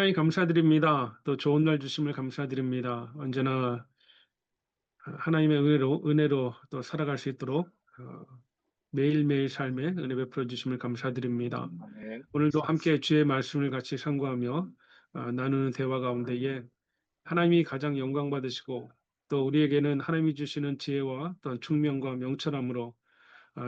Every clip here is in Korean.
하나님 감사드립니다. 또 좋은 날 주심을 감사드립니다. 언제나 하나님의 은혜로 또 살아갈 수 있도록 매일매일 삶에 은혜 베풀어 주심을 감사드립니다. 아멘. 오늘도 함께 주의 말씀을 같이 상고하며 나누는 대화 가운데에 하나님이 가장 영광 받으시고 또 우리에게는 하나님이 주시는 지혜와 또 충명과 명철함으로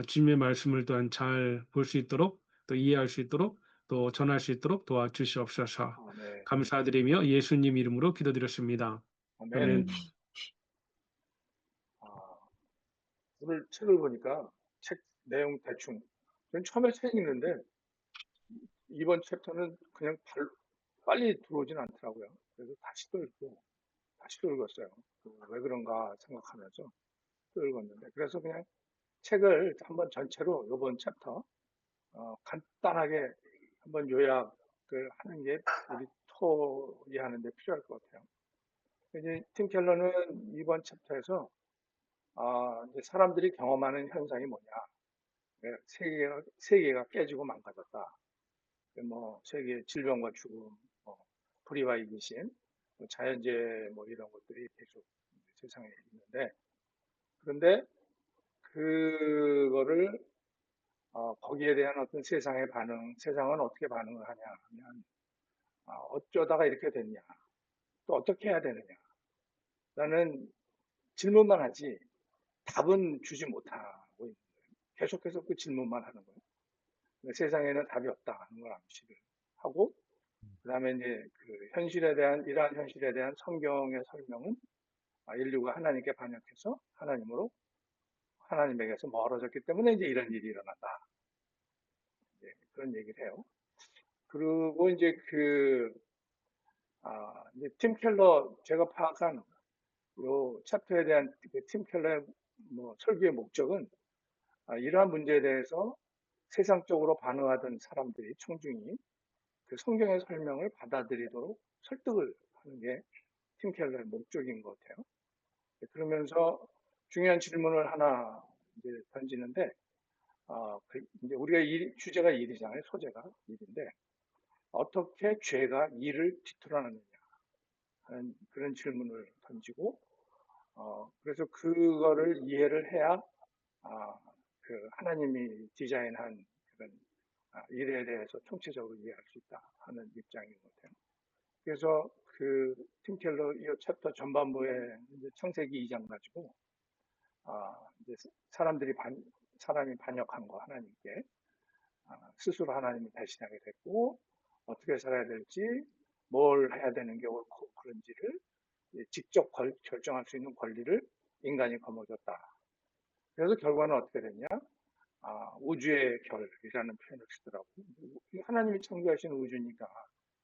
주님의 말씀을 또한 잘 볼 수 있도록 또 이해할 수 있도록 또 전할 수 있도록 도와주시옵소서. 아멘. 감사드리며 예수님 이름으로 기도드렸습니다. 아멘. 아멘. 아, 오늘 책을 보니까 책 내용 대충. 전 처음에 책 읽는데 이번 챕터는 그냥 빨리 들어오진 않더라고요. 그래서 다시 또 읽고 다시 또 읽었어요. 왜 그런가 생각하면서 또 읽었는데 그래서 그냥 책을 한번 전체로 이번 챕터 간단하게 한번 요약을 하는 게 우리 토의하는 데 필요할 것 같아요. 이제 팀 켈러는 이번 챕터에서 이제 사람들이 경험하는 현상이 뭐냐. 네, 세계가 깨지고 망가졌다. 뭐, 세계 질병과 죽음, 뭐, 불의와 이기심, 뭐 자연재해, 뭐, 이런 것들이 계속 세상에 있는데, 그런데 그거를, 거기에 대한 어떤 세상의 반응, 세상은 어떻게 반응을 하냐 하면, 어쩌다가 이렇게 됐냐, 또 어떻게 해야 되느냐, 라는 질문만 하지, 답은 주지 못하고 있는 거예요. 계속해서 그 질문만 하는 거예요. 세상에는 답이 없다 하는 걸 암시를 하고, 그 다음에 이제 그 현실에 대한, 이러한 현실에 대한 성경의 설명은 인류가 하나님께 반역해서 하나님에게서 멀어졌기 때문에 이제 이런 일이 일어난다. 이제 그런 얘기를 해요. 그리고 이제 이제 팀 켈러, 제가 파악한 요 챕터에 대한 그팀 켈러의 뭐 설교의 목적은 이러한 문제에 대해서 세상적으로 반응하던 사람들이, 청중이 그 성경의 설명을 받아들이도록 설득을 하는 게 팀 켈러의 목적인 것 같아요. 그러면서 중요한 질문을 하나 이제 던지는데, 이제 우리가 주제가 일이잖아요. 소재가 일인데, 어떻게 죄가 일을 뒤틀어놨느냐 하는 그런 질문을 던지고, 그래서 그거를 이해를 해야, 그 하나님이 디자인한 그런 일에 대해서 총체적으로 이해할 수 있다 하는 입장인 것 같아요. 그래서 팀 켈러 이 챕터 전반부에 이제 창세기 2장 가지고 이제 사람이 반역한 거 하나님께 스스로 하나님을 대신하게 됐고 어떻게 살아야 될지 뭘 해야 되는 게 옳고 그런지를 직접 결정할 수 있는 권리를 인간이 거머쥐었다. 그래서 결과는 어떻게 됐냐? 우주의 결이라는 표현을 쓰더라고요. 하나님이 창조하신 우주니까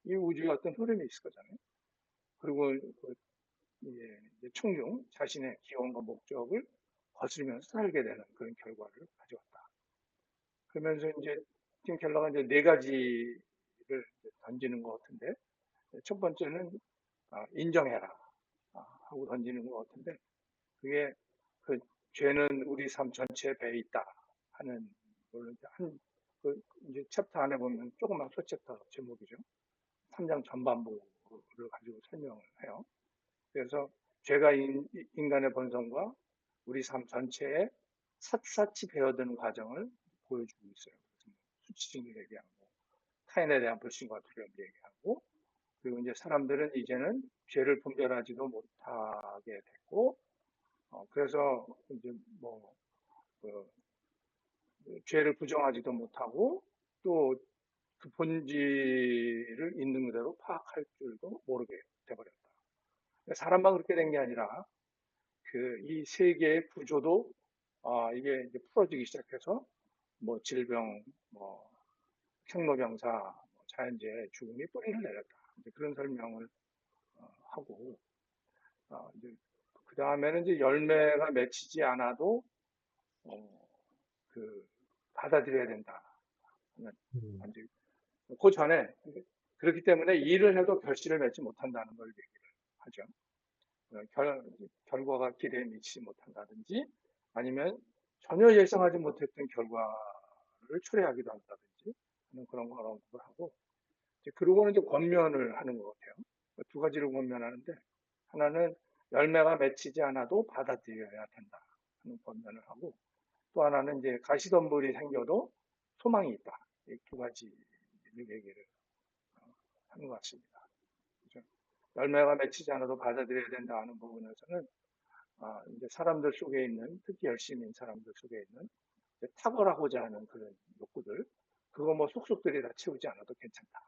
이 우주에 어떤 흐름이 있을 거잖아요. 그리고 이제 총중 자신의 기원과 목적을 거스르면서 살게 되는 그런 결과를 가져왔다. 그러면서 이제 팀 켈러가 이제 네 가지를 던지는 것 같은데 첫 번째는 인정해라 하고 던지는 것 같은데 그게 그 죄는 우리 삶 전체에 배에 있다 하는 걸 이제 챕터 안에 보면 조그만 소챕터 제목이죠. 3장 전반부를 가지고 설명을 해요. 그래서 죄가 인간의 본성과 우리 삶 전체에 샅샅이 배어드는 과정을 보여주고 있어요. 수치심을 얘기하고 타인에 대한 불신과 두려움을 얘기하고 그리고 이제 사람들은 이제는 죄를 분별하지도 못하게 됐고 그래서 이제 뭐 그, 죄를 부정하지도 못하고 또 그 본질을 있는 그대로 파악할 줄도 모르게 돼버렸다. 사람만 그렇게 된 게 아니라 이 세계의 구조도 이게 이제 풀어지기 시작해서 뭐 질병, 뭐 생로병사, 뭐 자연재해, 죽음이 뿌리를 내렸다. 이제 그런 설명을 하고 이제 그 다음에는 이제 열매가 맺히지 않아도 어, 그 받아들여야 된다. 이제 그 전에 그렇기 때문에 일을 해도 결실을 맺지 못한다는 걸 얘기를 하죠. 결과가 기대에 미치지 못한다든지 아니면 전혀 예상하지 못했던 결과를 초래하기도 한다든지 그런 걸 언급을 하고 그러고는 이제 권면을 하는 것 같아요. 두 가지를 권면하는데, 하나는 열매가 맺히지 않아도 받아들여야 된다 하는 권면을 하고, 또 하나는 이제 가시덤불이 생겨도 소망이 있다. 이 두 가지를 얘기를 하는 것 같습니다. 그죠? 열매가 맺히지 않아도 받아들여야 된다 하는 부분에서는 이제 사람들 속에 있는, 특히 열심인 사람들 속에 있는 탁월하고자 하는 그런 욕구들, 그거 뭐 속속들이 다 채우지 않아도 괜찮다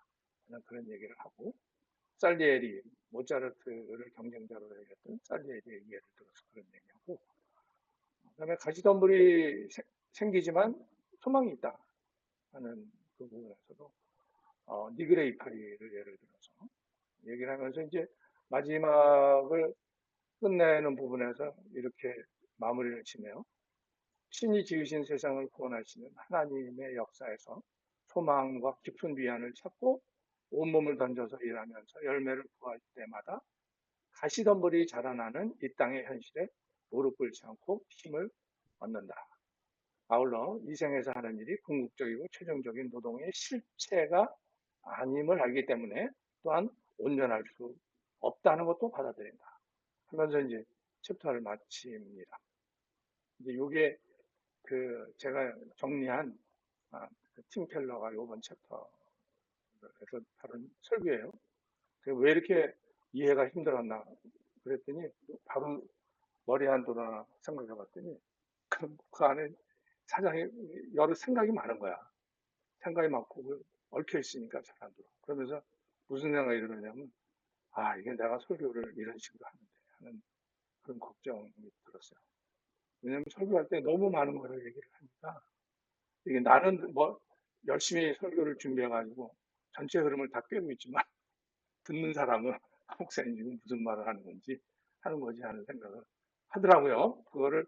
하는 그런 얘기를 하고, 살리에리, 모차르트를 경쟁자로 여겼던 살리에리의 예를 들어서 그런 얘기하고, 그다음에 가시덤불이 생기지만 소망이 있다 하는 그 부분에서도 니그레이 파리를 예를 들어서 얘기를 하면서 이제 마지막을 끝내는 부분에서 이렇게 마무리를 지네요. 신이 지으신 세상을 구원하시는 하나님의 역사에서 소망과 깊은 위안을 찾고 온몸을 던져서 일하면서 열매를 구할 때마다 가시덤불이 자라나는 이 땅의 현실에 무릎 꿇지 않고 힘을 얻는다. 아울러 이 생에서 하는 일이 궁극적이고 최종적인 노동의 실체가 아님을 알기 때문에 또한 온전할 수 없다는 것도 받아들인다. 하면서 이제 챕터를 마칩니다. 이제 요게 그 제가 정리한 그팀 켈러가 요번 챕터에서 다룬 설교예요. 왜 이렇게 이해가 힘들었나 그랬더니 바로 머리 안 돌아 생각해 봤더니 그 안에 사장이 여러 생각이 많은 거야. 생각이 많고 얽혀 있으니까 잘 안 들어. 그러면서 무슨 생각이 들었냐면 이게 내가 설교를 이런 식으로 하는데 하는 그런 걱정이 들었어요. 왜냐면 설교할 때 너무 많은 거를 얘기를 하니까 이게 나는 뭐 열심히 설교를 준비해가지고 전체 흐름을 다 꿰고 있지만 듣는 사람은 목사님 지금 무슨 말을 하는 건지 하는 거지 하는 생각을 하더라고요. 그거를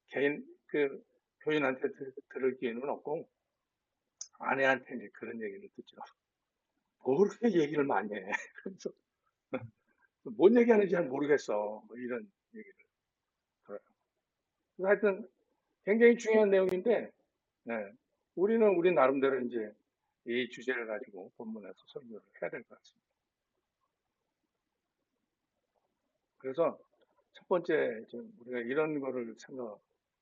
개인 그 교인한테 들을 기회는 없고 아내한테 이제 그런 얘기를 듣죠. 뭐 그렇게 얘기를 많이 해. 그래서 뭔 얘기하는지 잘 모르겠어. 뭐 이런 얘기를 들어요. 그래서 하여튼 굉장히 중요한 내용인데 네, 우리는 우리 나름대로 이제 이 주제를 가지고 본문에서 설교를 해야 될 것 같습니다. 그래서 첫 번째 좀 우리가 이런 거를 생각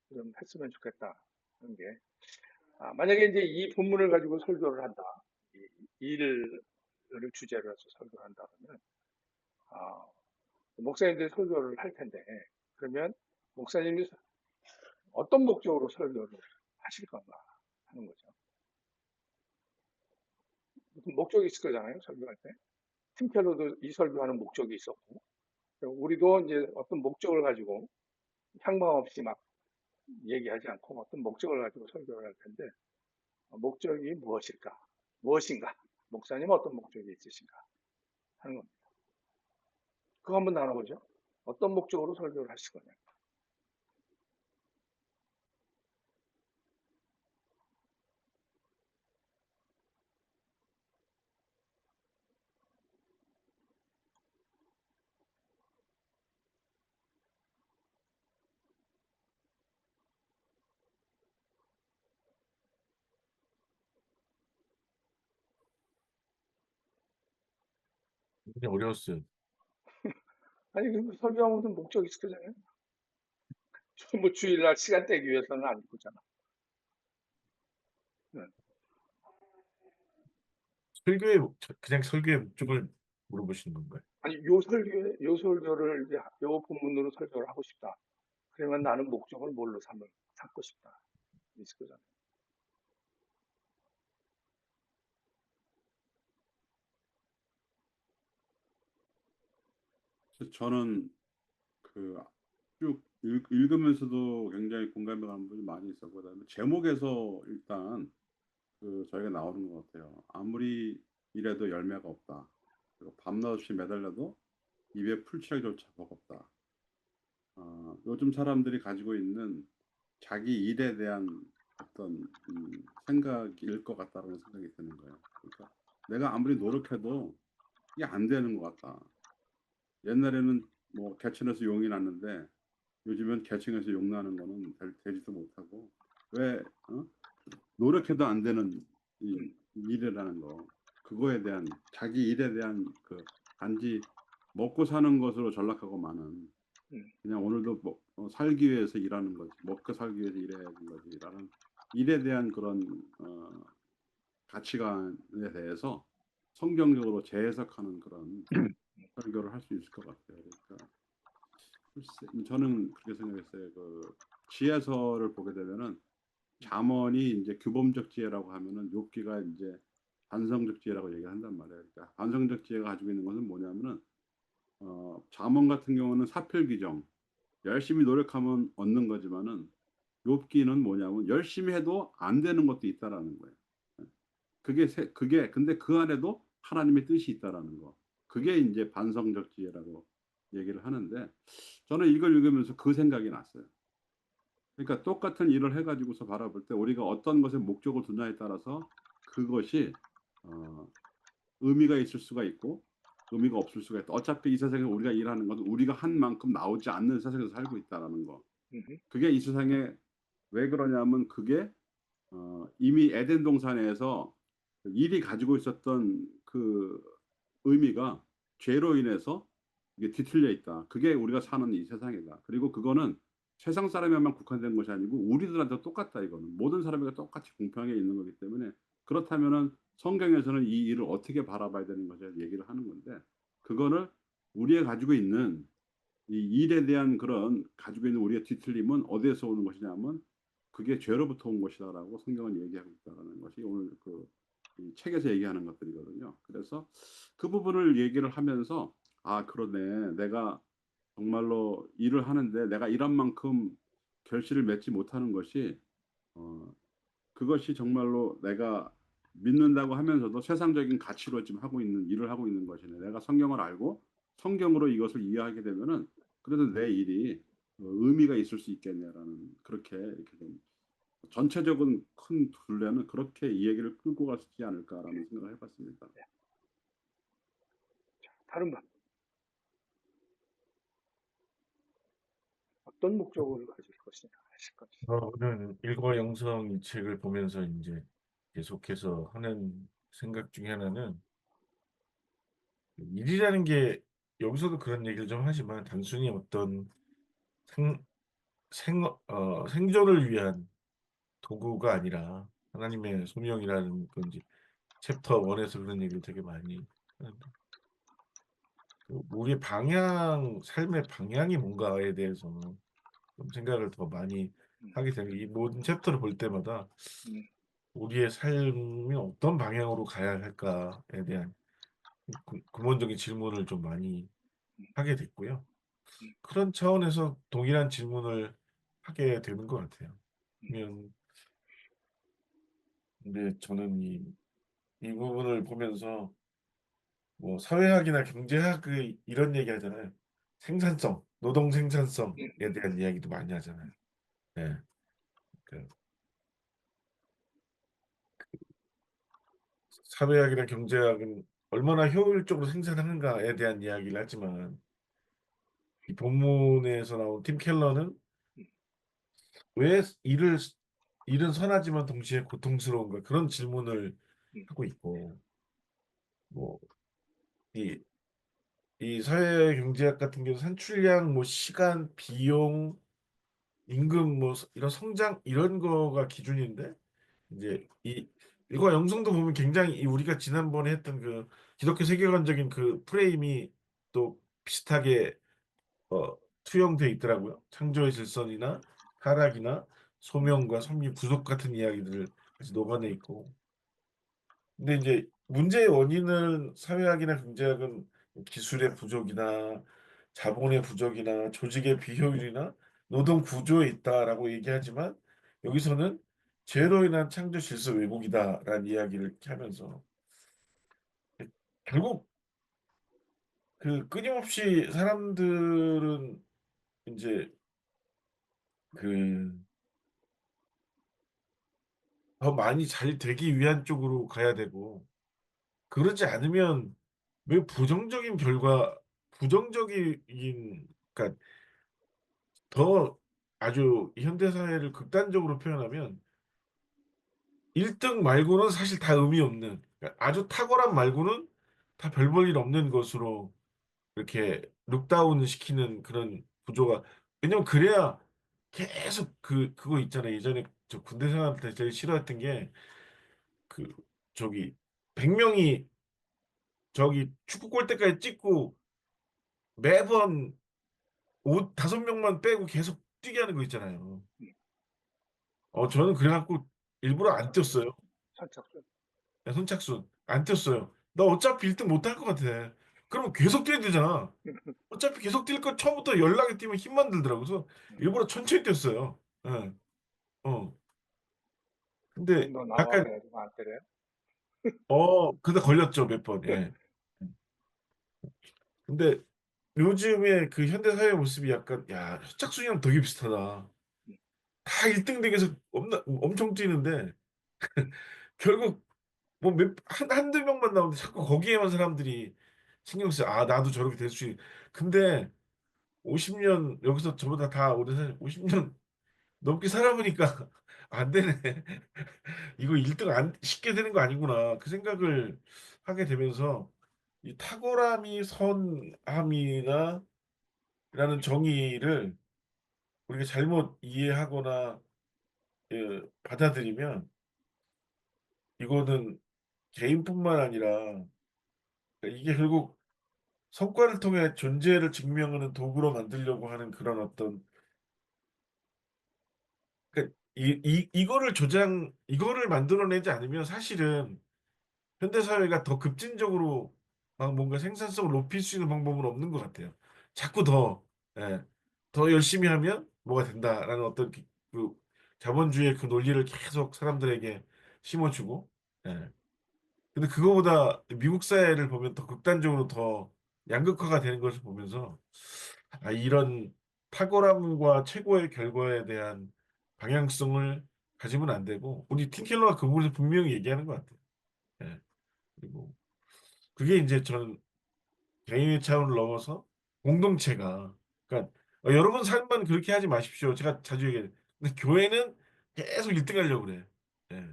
좀 했으면 좋겠다 하는 게 만약에 이제 이 본문을 가지고 설교를 한다, 일을 주제로 해서 설교를 한다 그러면 목사님들이 설교를 할 텐데 그러면 목사님이 어떤 목적으로 설교를 하실 건가 하는 거죠. 무슨 목적이 있을 거잖아요, 설교할 때. 팀켈러도 이 설교하는 목적이 있었고, 우리도 이제 어떤 목적을 가지고 향방 없이 막 얘기하지 않고 어떤 목적을 가지고 설교를 할 텐데, 목적이 무엇일까? 무엇인가? 목사님 어떤 목적이 있으신가? 하는 겁니다. 그거 한번 나눠보죠. 어떤 목적으로 설교를 하실 거냐. 굉장히 어려웠어요. 아니, 그 설교하면 목적이 있을 거잖아요. 뭐 주일날 시간 떼기 위해서는 아닐 거잖아. 네. 그냥 설교의 목적을 물어보시는 건가요? 아니, 요 설교를, 요 본문으로 설교를 하고 싶다. 그러면 나는 목적을 뭘로 삼고 싶다. 있을 거잖아요. 그래서 저는 그 쭉 읽으면서도 굉장히 공감이 가는 부분이 많이 있었고, 그다음에 제목에서 일단 그 저희가 나오는 것 같아요. 아무리 일해도 열매가 없다. 그리고 밤낮 없이 매달려도 입에 풀칠하기조차 버겁다. 요즘 사람들이 가지고 있는 자기 일에 대한 어떤 생각일 것 같다라는 생각이 드는 거예요. 그러니까 내가 아무리 노력해도 이게 안 되는 것 같다. 옛날에는 뭐 개천에서 용이 났는데 요즘은 개천에서 용 나는 거는 되지도 못하고 왜 노력해도 안 되는 이 음, 일이라는 거 그거에 대한 자기 일에 대한 단지 먹고 사는 것으로 전락하고만은 음. 그냥 오늘도 살기 위해서 일하는 거지, 먹고 살기 위해서 일해야 하는 거지라는 일에 대한 그런 가치관에 대해서 성경적으로 재해석하는 그런 설교를 할 수 있을 것 같아요. 그러니까 글쎄, 저는 그렇게 생각했어요. 지혜서를 보게 되면은 잠언이 이제 규범적 지혜라고 하면은 욥기가 이제 반성적 지혜라고 얘기를 한단 말이에요. 그러니까 반성적 지혜가 가지고 있는 것은 뭐냐면은 잠언 같은 경우는 사필귀정, 열심히 노력하면 얻는 거지만은 욥기는 뭐냐면 열심히 해도 안 되는 것도 있다라는 거예요. 그게 근데 그 안에도 하나님의 뜻이 있다라는 거. 그게 이제 반성적 지혜라고 얘기를 하는데 저는 이걸 읽으면서 그 생각이 났어요. 그러니까 똑같은 일을 해가지고서 바라볼 때 우리가 어떤 것에 목적을 두냐에 따라서 그것이 의미가 있을 수가 있고 의미가 없을 수가 있다. 어차피 이 세상에 우리가 일하는 것은 우리가 한 만큼 나오지 않는 세상에서 살고 있다라는 거. 음흠. 그게 이 세상에 왜 그러냐면 그게 이미 에덴 동산에서 일이 가지고 있었던 그 의미가 죄로 인해서 이게 뒤틀려 있다. 그게 우리가 사는 이 세상이다. 그리고 그거는 세상 사람에만 국한된 것이 아니고 우리들한테 똑같다. 이거는 모든 사람에게 똑같이 공평하게 있는 거기 때문에 그렇다면은 성경에서는 이 일을 어떻게 바라봐야 되는 것에 얘기를 하는 건데 그거를 우리가 가지고 있는 이 일에 대한 그런 가지고 있는 우리의 뒤틀림은 어디에서 오는 것이냐면 그게 죄로부터 온 것이다라고 성경은 얘기하고 있다는 것이 오늘 이 책에서 얘기하는 것들이거든요. 그래서 그 부분을 얘기를 하면서 아 그러네 내가 정말로 일을 하는데 내가 일한 만큼 결실을 맺지 못하는 것이 어, 그것이 정말로 내가 믿는다고 하면서도 세상적인 가치로 지금 하고 있는 일을 하고 있는 것이네. 내가 성경을 알고 성경으로 이것을 이해하게 되면은 그래도 내 일이 의미가 있을 수 있겠네라는 그렇게 이렇게 좀 전체적인 큰 둘레는 그렇게 이 얘기를 끌고 갈 수 있지 않을까라는 생각을 해봤습니다. 다른 분 어떤 목적을 가질 것이냐 하실 것이. 저는 일과영성 이 책을 보면서 이제 계속해서 하는 생각 중에 하나는 일이라는 게 여기서도 그런 얘기를 좀 하지만 단순히 어떤 생, 생존을 위한 도구가 아니라 하나님의 소명이라는 건지 챕터 1에서 그런 얘기를 되게 많이 하는데 우리의 방향, 삶의 방향이 뭔가에 대해서는 좀 생각을 더 많이 음, 하게 되는 이 모든 챕터를 볼 때마다 음, 우리의 삶이 어떤 방향으로 가야 할까에 대한 근본적인 질문을 좀 많이 음, 하게 됐고요. 음, 그런 차원에서 동일한 질문을 하게 되는 것 같아요. 음, 그러면 근데 저는 이 부분을 보면서 뭐 사회학이나 경제학 이런 얘기 하잖아요. 생산성, 노동 생산성에 음, 대한 이야기도 많이 하잖아요. 네. 그 사회학이나 경제학은 얼마나 효율적으로 생산하는가에 대한 이야기를 하지만 이 본문에서 나온 팀 켈러는 왜 일은 선하지만 동시에 고통스러운가 그런 질문을 음, 하고 있고 뭐 이 사회 경제학 같은 경우 산출량 뭐 시간 비용 임금 뭐 이런 성장 이런 거가 기준인데 이제 이 이거 영성도 보면 굉장히 우리가 지난번에 했던 그 기독교 세계관적인 그 프레임이 또 비슷하게 투영돼 있더라고요. 창조의 질선이나 타락이나 소명과 섭리 부족 같은 이야기들을 같이 녹아내 있고. 근데 이제 문제의 원인은 사회학이나 경제학은 기술의 부족이나 자본의 부족이나 조직의 비효율이나 노동 구조에 있다라고 얘기하지만 여기서는 죄로 인한 창조 질서 왜곡이다라는 이야기를 이렇게 하면서 결국 그 끊임없이 사람들은 이제 그 더 많이 잘 되기 위한 쪽으로 가야 되고 그러지 않으면 왜 부정적인 그러니까 더 아주 현대 사회를 극단적으로 표현하면 1등 말고는 사실 다 의미 없는 그러니까 아주 탁월한 말고는 다 별 볼 일 없는 것으로 이렇게 룩다운 시키는 그런 구조가, 왜냐면 그래야 계속 그거 있잖아요. 예전에 저 군대 생활할 때 제일 싫어했던 게 그 저기 100명이 저기 축구 골대까지 찍고 매번 옷 5명만 빼고 계속 뛰게 하는 거 있잖아요. 저는 그래갖고 일부러 안 뛰었어요. 선착순. 야, 선착순 안 뛰었어요. 나 어차피 1등 못 할 것 같아. 그러면 계속 뛰어야 되잖아. 어차피 계속 뛸 거 처음부터 연락에 뛰면 힘만 들더라고. 그래서 일부러 천천히 뛰었어요. 예. 어. 근데 너 나와 약간 가지고 안 때려요? 근데 걸렸죠, 몇 번. 예. 근데 요즘에 그 현대 사회 모습이 약간, 야, 짝수이랑 되게 비슷하다. 다 1등 되기 위해서 엄청 뛰는데 결국 뭐 한두 명만 나오는데 자꾸 거기에만 사람들이 신경 쓰여. 아, 나도 저렇게 될 수 근데 50년 여기서 저보다 다 오래 50년 넘게 살아보니까 안 되네. 이거 1등 안 쉽게 되는 거 아니구나. 그 생각을 하게 되면서 이 탁월함이 선함이나 라는 정의를 우리가 잘못 이해하거나 받아들이면 이거는 개인뿐만 아니라 이게 결국 성과를 통해 존재를 증명하는 도구로 만들려고 하는 그런 어떤, 그러니까 이거를 만들어내지 않으면 사실은 현대 사회가 더 급진적으로 막 뭔가 생산성을 높일 수 있는 방법은 없는 것 같아요. 자꾸 예, 더 열심히 하면 뭐가 된다라는 어떤 그 자본주의의 그 논리를 계속 사람들에게 심어주고, 예. 근데 그거보다 미국 사회를 보면 더 극단적으로 더 양극화가 되는 것을 보면서 이런 탁월함과 최고의 결과에 대한 방향성을 가지면 안 되고, 우리 팀켈러가 그 부분에서 분명히 얘기하는 것 같아요. 예. 그리고 그게 이제 저는 개인의 차원을 넘어서 공동체가, 그러니까 여러분 삶만 그렇게 하지 마십시오. 제가 자주 얘기해요. 근데 교회는 계속 1등 하려고 그래. 예.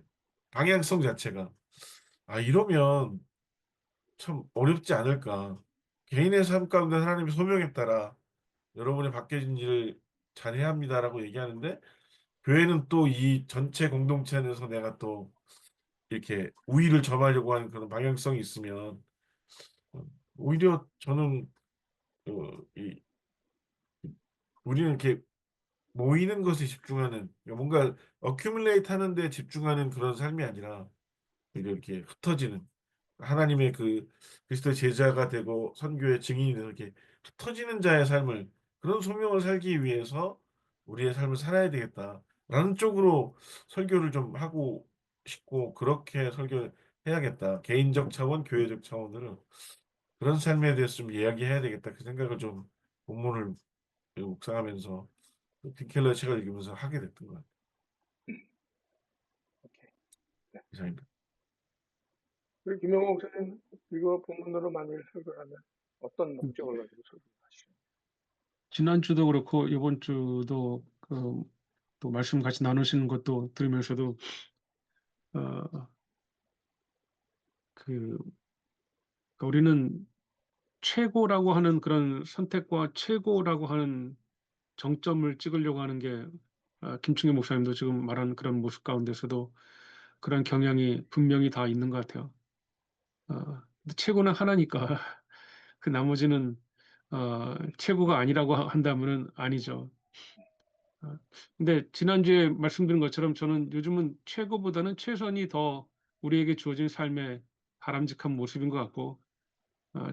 방향성 자체가. 이러면 참 어렵지 않을까. 개인의 삶 가운데 하나님의 소명에 따라 여러분의 맡겨진 일을 잘해야 합니다라고 얘기하는데, 교회는 또 이 전체 공동체 안에서 내가 또 이렇게 우위를 점하려고 하는 그런 방향성이 있으면, 어, 오히려 저는 이 우리는 이렇게 모이는 것에 집중하는, 그러니까 뭔가 어큐뮬레이트 하는 데 집중하는 그런 삶이 아니라 이렇게 흩어지는, 하나님의 그 그리스도의 제자가 되고 선교의 증인이 되는 이렇게 흩어지는 자의 삶을, 그런 소명을 살기 위해서 우리의 삶을 살아야 되겠다라는 쪽으로 설교를 좀 하고 싶고, 그렇게 설교해야겠다. 개인적 차원, 교회적 차원으로 그런 삶에 대해서 좀 이야기해야 되겠다. 그 생각을 좀 본문을 묵상하면서 틴켈러 책을 읽으면서 하게 됐던 것 같아요. 오케이. 네. 이상입니다. 우리 김영호 목사님, 이거 본문으로 만일 설교하면 어떤 목적을 가지고 설교하시죠? 지난주도 그렇고 이번 주도 또 말씀 같이 나누시는 것도 들으면서도 어, 그 우리는 최고라고 하는 그런 선택과 최고라고 하는 정점을 찍으려고 하는 게 김충희 목사님도 지금 말한 그런 모습 가운데서도 그런 경향이 분명히 다 있는 것 같아요. 근데 최고는 하나니까 그 나머지는 최고가 아니라고 한다면은 아니죠. 근데 지난주에 말씀드린 것처럼 저는 요즘은 최고보다는 최선이 더 우리에게 주어진 삶의 바람직한 모습인 것 같고,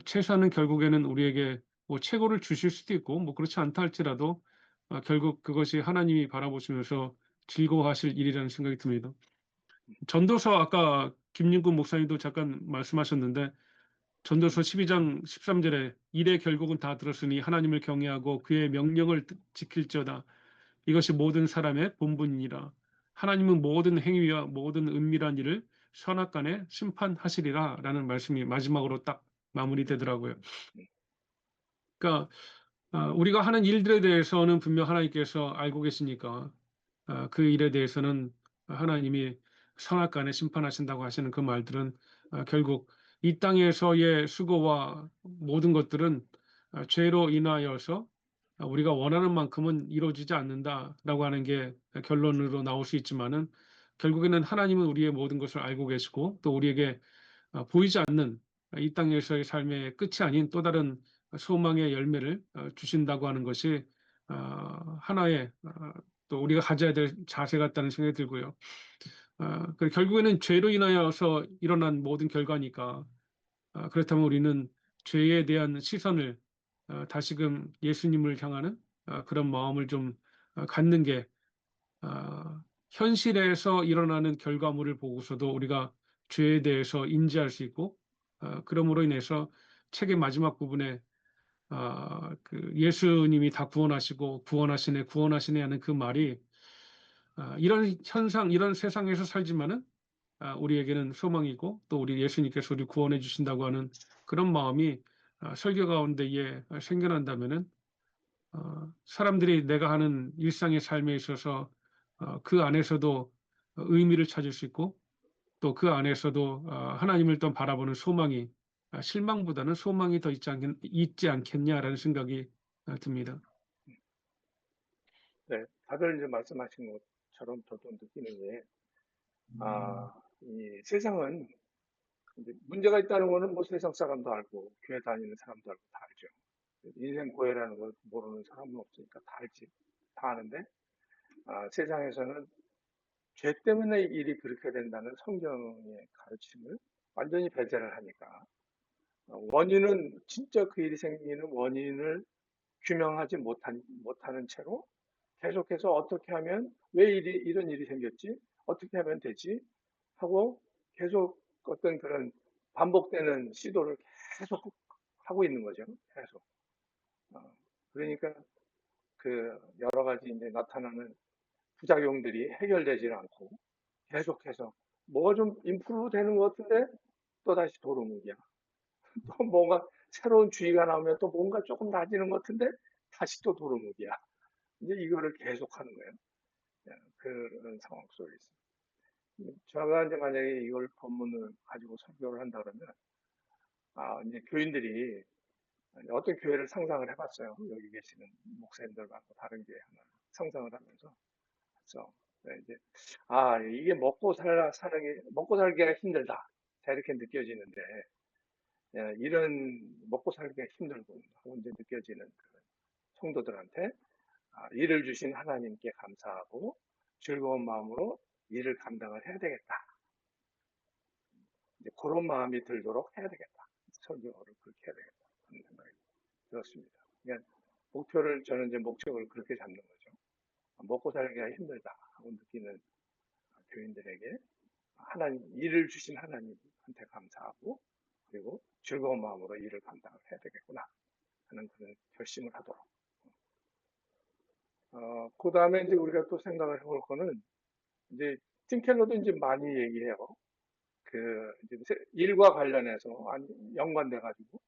최선은 결국에는 우리에게 뭐 최고를 주실 수도 있고, 뭐 그렇지 않다 할지라도 결국 그것이 하나님이 바라보시면서 즐거워하실 일이라는 생각이 듭니다. 전도서 아까 김윤구 목사님도 잠깐 말씀하셨는데, 전도서 12장 13절에 일의 결국은 다 들었으니 하나님을 경외하고 그의 명령을 지킬지어다. 이것이 모든 사람의 본분이니라. 하나님은 모든 행위와 모든 은밀한 일을 선악간에 심판하시리라 라는 말씀이 마지막으로 딱 마무리되더라고요. 그러니까 우리가 하는 일들에 대해서는 분명 하나님께서 알고 계시니까 그 일에 대해서는 하나님이 선악간에 심판하신다고 하시는 그 말들은 결국 이 땅에서의 수고와 모든 것들은 죄로 인하여서 우리가 원하는 만큼은 이루어지지 않는다라고 하는 게 결론으로 나올 수 있지만은 결국에는 하나님은 우리의 모든 것을 알고 계시고 또 우리에게 보이지 않는 이 땅에서의 삶의 끝이 아닌 또 다른 소망의 열매를 주신다고 하는 것이 하나의 또 우리가 가져야 될 자세 같다는 생각이 들고요. 결국에는 죄로 인하여서 일어난 모든 결과니까 그렇다면 우리는 죄에 대한 시선을 다시금 예수님을 향하는 그런 마음을 좀 갖는 게 현실에서 일어나는 결과물을 보고서도 우리가 죄에 대해서 인지할 수 있고 그러므로 인해서 책의 마지막 부분에 그 예수님이 다 구원하시고 구원하시네 하는 그 말이 이런 현상, 이런 세상에서 살지만은 우리에게는 소망이고 또 우리 예수님께서 우리 구원해 주신다고 하는 그런 마음이 설교 가운데에 생겨난다면은 사람들이 내가 하는 일상의 삶에 있어서 그 안에서도 의미를 찾을 수 있고 또 그 안에서도 하나님을 또 바라보는 소망이 실망보다는 소망이 더 있지 않겠냐라는 생각이 듭니다. 네, 다들 이제 말씀하신 것처럼 저도 느끼는 게, 이 세상은 이제 문제가 있다는 거는 뭐 세상 사람도 알고, 교회 다니는 사람도 알고 다 알죠. 인생 고해라는 걸 모르는 사람은 없으니까 다 알지. 다 아는데, 세상에서는 죄 때문에 일이 그렇게 된다는 성경의 가르침을 완전히 배제를 하니까, 원인은, 진짜 그 일이 생기는 원인을 규명하지 못하는 채로 계속해서 어떻게 하면, 왜 이런 일이 생겼지? 어떻게 하면 되지? 하고 계속 어떤 그런 반복되는 시도를 계속 하고 있는 거죠. 계속. 그러니까 그 여러 가지 이제 나타나는 부작용들이 해결되질 않고 계속해서 뭐가 좀 임프루브 되는 것 같은데 또 다시 도루묵이야. 또 뭔가 새로운 주의가 나오면 또 뭔가 조금 나아지는 것 같은데 다시 또 도루묵이야. 이제 이거를 계속 하는 거예요. 그런 상황 속에 있습니다. 제가 이제 만약에 이걸 본문을 가지고 설교를 한다 그러면, 이제 교인들이 어떤 교회를 상상을 해봤어요. 여기 계시는 목사님들하고 다른 교회 하나 상상을 하면서. 그래서 이제, 이게 먹고 살기가 힘들다. 자, 이렇게 느껴지는데, 이런 먹고 살기가 힘들고 하고 이제 느껴지는 그런 성도들한테 일을 주신 하나님께 감사하고 즐거운 마음으로 일을 감당을 해야 되겠다. 이제 그런 마음이 들도록 해야 되겠다. 설교를 그렇게 해야 되겠다. 하는 생각이 들었습니다. 그러니까 저는 이제 목적을 그렇게 잡는 거죠. 먹고 살기가 힘들다 하고 느끼는 교인들에게 일을 주신 하나님한테 감사하고 그리고 즐거운 마음으로 일을 감당을 해야 되겠구나 하는 그런 결심을 하도록. 그 다음에 이제 우리가 또 생각을 해볼 거는 이제 팀 켈러도 이제 많이 얘기해요. 그 이제 일과 관련해서 연관돼 가지고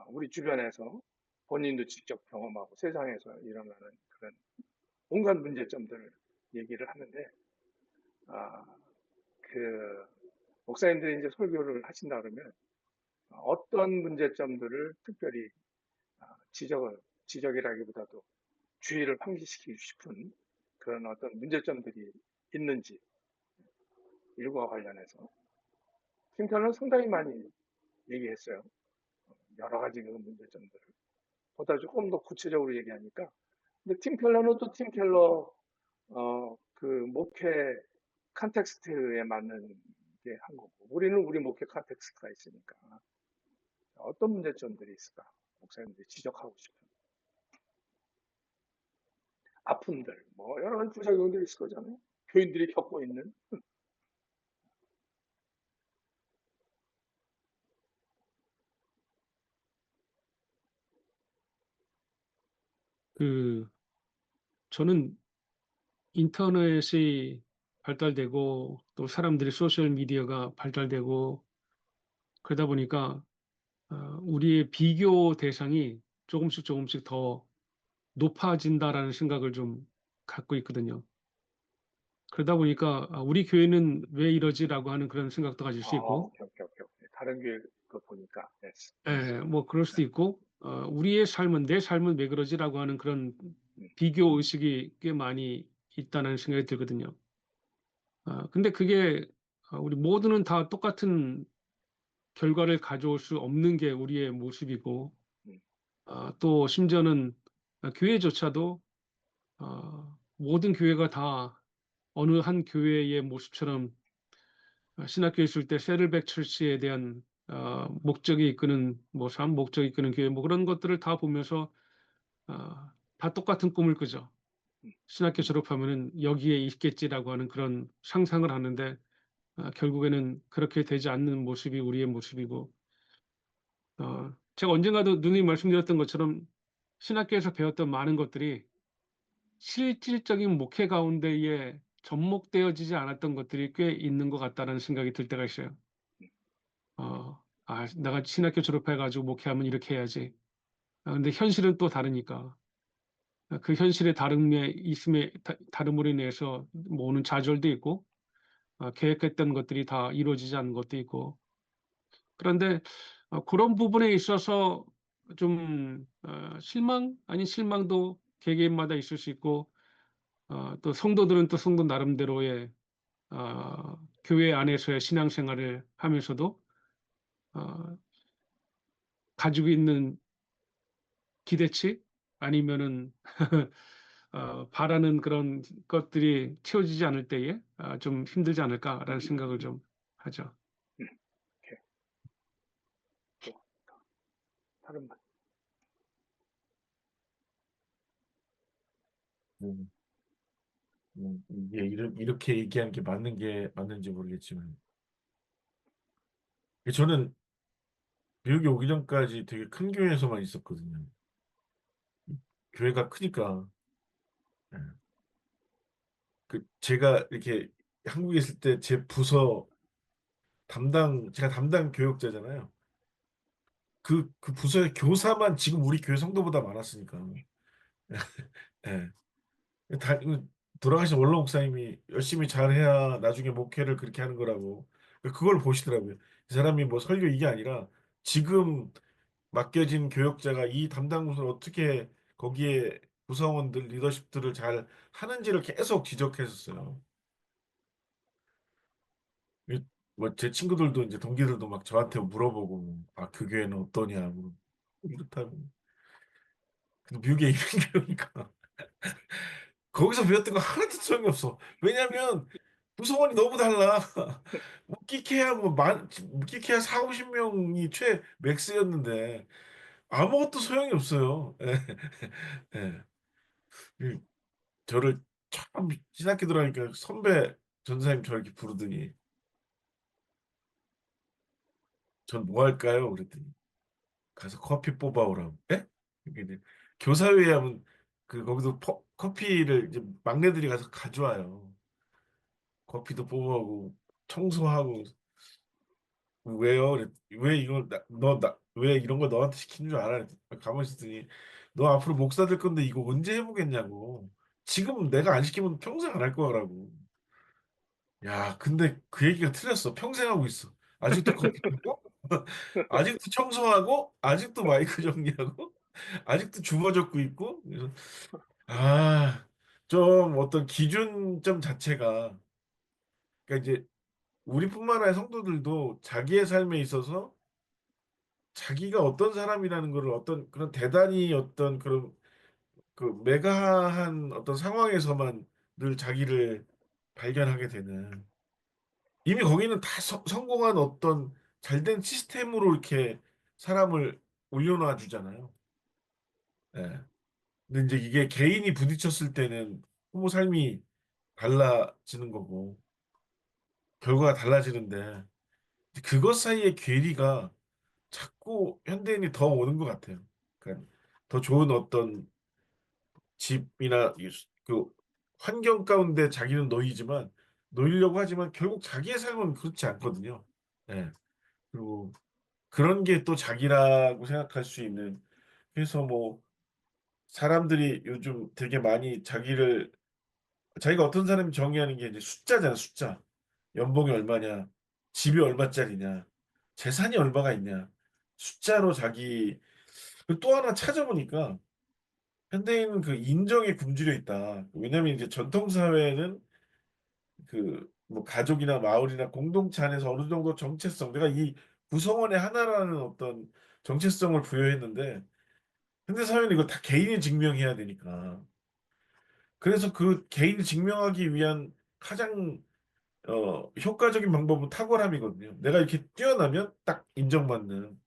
우리 주변에서 본인도 직접 경험하고 세상에서 일어나는 그런 온갖 문제점들을 얘기를 하는데 그 목사님들이 이제 설교를 하신다 그러면 어떤 문제점들을 특별히 지적이라기보다도 주의를 환기시키고 싶은 그런 어떤 문제점들이 있는지 일과 관련해서 팀켈러는 상당히 많이 얘기했어요. 여러 가지 그 문제점들을 보다 조금 더 구체적으로 얘기하니까. 근데 팀켈러는 또 팀켈러 그 목회 컨텍스트에 맞는 게 한 거고 우리는 우리 목회 컨텍스트가 있으니까 어떤 문제점들이 있을까 목사님들이 지적하고 싶은 아픔들 뭐 여러 가지 부작용들이 있을 거잖아요. 교인들이 겪고 있는 저는 인터넷이 발달되고 또 사람들이 소셜 미디어가 발달되고 그러다 보니까 우리의 비교 대상이 조금씩 더 높아진다라는 생각을 좀 갖고 있거든요. 그러다 보니까 우리 교회는 왜 이러지라고 하는 그런 생각도 가질 수 있고 오케이. 다른 교회 거 보니까. 네. 예, 뭐 그럴 수도 있고, 우리의 삶은 내 삶은 왜 그러지라고 하는 그런 음. 비교 의식이 꽤 많이 있다는 생각이 들거든요. 근데 그게 우리 모두는 다 똑같은 결과를 가져올 수 없는 게 우리의 모습이고, 음. 또 심지어는 교회조차도 모든 교회가 다 어느 한 교회의 모습처럼 신학교에 있을 때 세를백 철시에 대한 목적이 이끄는 뭐 삶, 목적이 이끄는 교회 뭐 그런 것들을 다 보면서 다 똑같은 꿈을 꾸죠. 음. 신학교 졸업하면은 여기에 있겠지라고 하는 그런 상상을 하는데 결국에는 그렇게 되지 않는 모습이 우리의 모습이고 제가 언젠가도 누님이 말씀드렸던 것처럼 신학교에서 배웠던 많은 것들이 실질적인 목회 가운데에 접목되어지지 않았던 것들이 꽤 있는 것 같다는 생각이 들 때가 있어요. 내가 신학교 졸업해가지고 목회하면 이렇게 해야지. 근데 현실은 또 다르니까. 그 현실의 다름에 있음에 다름으로 인해서 뭐 오는 좌절도 있고, 계획했던 것들이 다 이루어지지 않은 것도 있고. 그런데 그런 부분에 있어서 좀 실망 아닌 실망도 개개인마다 있을 수 있고, 또 성도들은 또 성도 나름대로의 교회 안에서의 신앙생활을 하면서도 어, 가지고 있는 기대치 아니면은 바라는 그런 것들이 채워지지 않을 때에 좀 힘들지 않을까라는 생각을 좀 하죠. 음. 오케이. 또 다른 분. 음, 이게 이렇게 얘기하는 게 맞는지 모르겠지만 저는 미국에 오기 전까지 되게 큰 교회에서만 있었거든요. 교회가 크니까 예. 제가 이렇게 한국에 있을 때 제 부서 제가 담당 교역자잖아요. 그 부서의 교사만 지금 우리 교회 성도보다 많았으니까. 예. 이거 돌아가신 원로 목사님이 열심히 잘해야 나중에 목회를 그렇게 하는 거라고. 그걸 보시더라고요. 이 사람이 뭐 설교 이게 아니라 지금 맡겨진 교역자가 이 담당 부서를 어떻게 거기에 구성원들 리더십들을 잘 하는지를 계속 지적했었어요. 뭐 제 친구들도 이제 동기들도 막 저한테 물어보고 그 교회는 어떠냐 뭐 이렇다고. 근데 미국에 있는 교회니까 거기서 배웠던 거 하나도 소용이 없어. 왜냐면 구성원이 너무 달라. 묵직해야 4, 50명이 최 맥스였는데 아무것도 소용이 없어요. 예. 예. 저를 처음 신학교 들어가니까 선배 전사님 저렇게 부르더니 전 뭐 할까요? 그랬더니 가서 커피 뽑아오라고. 예? 이게 이제 교사회에 하면 거기서 커피를 이제 막내들이 가서 가져와요. 커피도 뽑아오고 청소하고 왜요? 왜 이걸 왜 이런 거 너한테 시키는 줄 알아? 가만히 있더니 너 앞으로 목사 될 건데 이거 언제 해보겠냐고. 지금 내가 안 시키면 평생 안 할 거라고. 야, 근데 그 얘기가 틀렸어. 평생 하고 있어. 아직도 커피 뽑고, 아직도 청소하고, 아직도 마이크 정리하고, 아직도 주워 적고 있고. 그래서 아, 좀 어떤 기준점 자체가 그러니까 이제 우리뿐만 아니라 성도들도 자기의 삶에 있어서 자기가 어떤 사람이라는 거를 어떤 그런 대단히 어떤 그런 메가한 어떤 상황에서만 늘 자기를 발견하게 되는 이미 거기는 다 성공한 어떤 잘된 시스템으로 이렇게 사람을 올려놔 주잖아요. 예. 근데 이제 이게 개인이 부딪혔을 때는 부모 삶이 달라지는 거고 결과가 달라지는데 그것 사이의 괴리가 자꾸 현대인이 더 오는 것 같아요. 그러니까 더 좋은 어떤 집이나 그 환경 가운데 자기는 놓이지만 놓이려고 하지만 결국 자기의 삶은 그렇지 않거든요. 예. 그리고 그런 게 또 자기라고 생각할 수 있는 그래서 뭐 사람들이 요즘 되게 많이 자기가 어떤 사람이 정의하는 게 이제 숫자잖아, 숫자. 연봉이 얼마냐, 집이 얼마짜리냐. 재산이 얼마가 있냐. 숫자로 자기 또 하나 찾아보니까 현대인은 그 인정에 굶주려 있다. 왜냐면 이제 전통 사회는 그 뭐 가족이나 마을이나 공동체 안에서 어느 정도 정체성, 내가 이 구성원의 하나라는 어떤 정체성을 부여했는데 현대 사회는 이거 다 개인이 증명해야 되니까. 그래서 그 개인이 증명하기 위한 가장 효과적인 방법은 탁월함이거든요. 내가 이렇게 뛰어나면 딱 인정받는.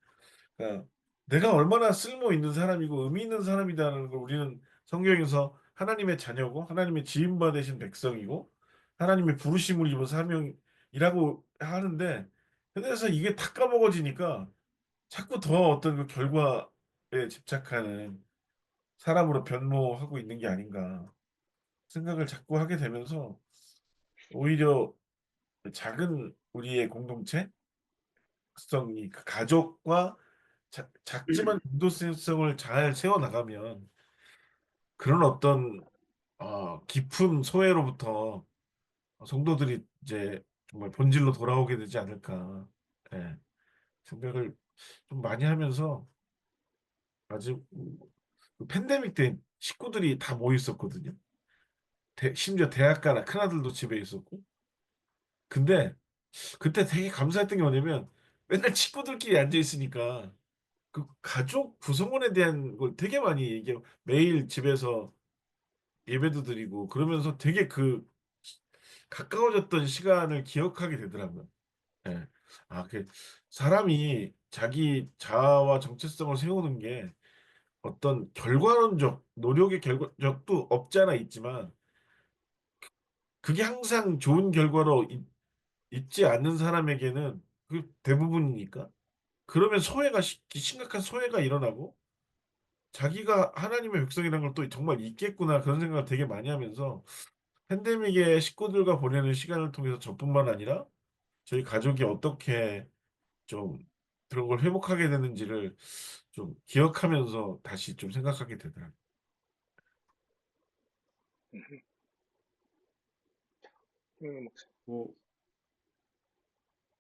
그러니까 내가 얼마나 쓸모 있는 사람이고 의미 있는 사람이다라는 걸 우리는 성경에서 하나님의 자녀고 하나님의 지음받으신 백성이고 하나님의 부르심을 입은 사명이라고 하는데 그래서 이게 다 까먹어지니까 자꾸 더 어떤 그 결과에 집착하는 사람으로 변모하고 있는 게 아닌가 생각을 자꾸 하게 되면서 오히려 작은 우리의 공동체 성이 그 가족과 작지만 인도성을 잘 세워나가면 그런 어떤 깊은 소외로부터 성도들이 이제 정말 본질로 돌아오게 되지 않을까 예, 생각을 좀 많이 하면서 아주 그 팬데믹 때 식구들이 다 모여 있었거든요. 심지어 대학 가나 큰아들도 집에 있었고. 근데 그때 되게 감사했던 게 뭐냐면 맨날 친구들끼리 앉아 있으니까 그 가족 구성원에 대한 걸 되게 많이 얘기하고 매일 집에서 예배도 드리고 그러면서 되게 그 가까워졌던 시간을 기억하게 되더라고요. 예. 그 사람이 자기 자아와 정체성을 세우는 게 어떤 결과론적 노력의 결과적도 없지 않아 있지만 그게 항상 좋은 결과로 있지 않는 사람에게는 그 대부분이니까 그러면 심각한 소외가 일어나고 자기가 하나님의 백성이라는 걸 또 정말 있겠구나 그런 생각을 되게 많이 하면서 팬데믹에 식구들과 보내는 시간을 통해서 저뿐만 아니라 저희 가족이 어떻게 좀 그런 걸 회복하게 되는지를 좀 기억하면서 다시 좀 생각하게 되더라고요. 김영민 목사. 뭐,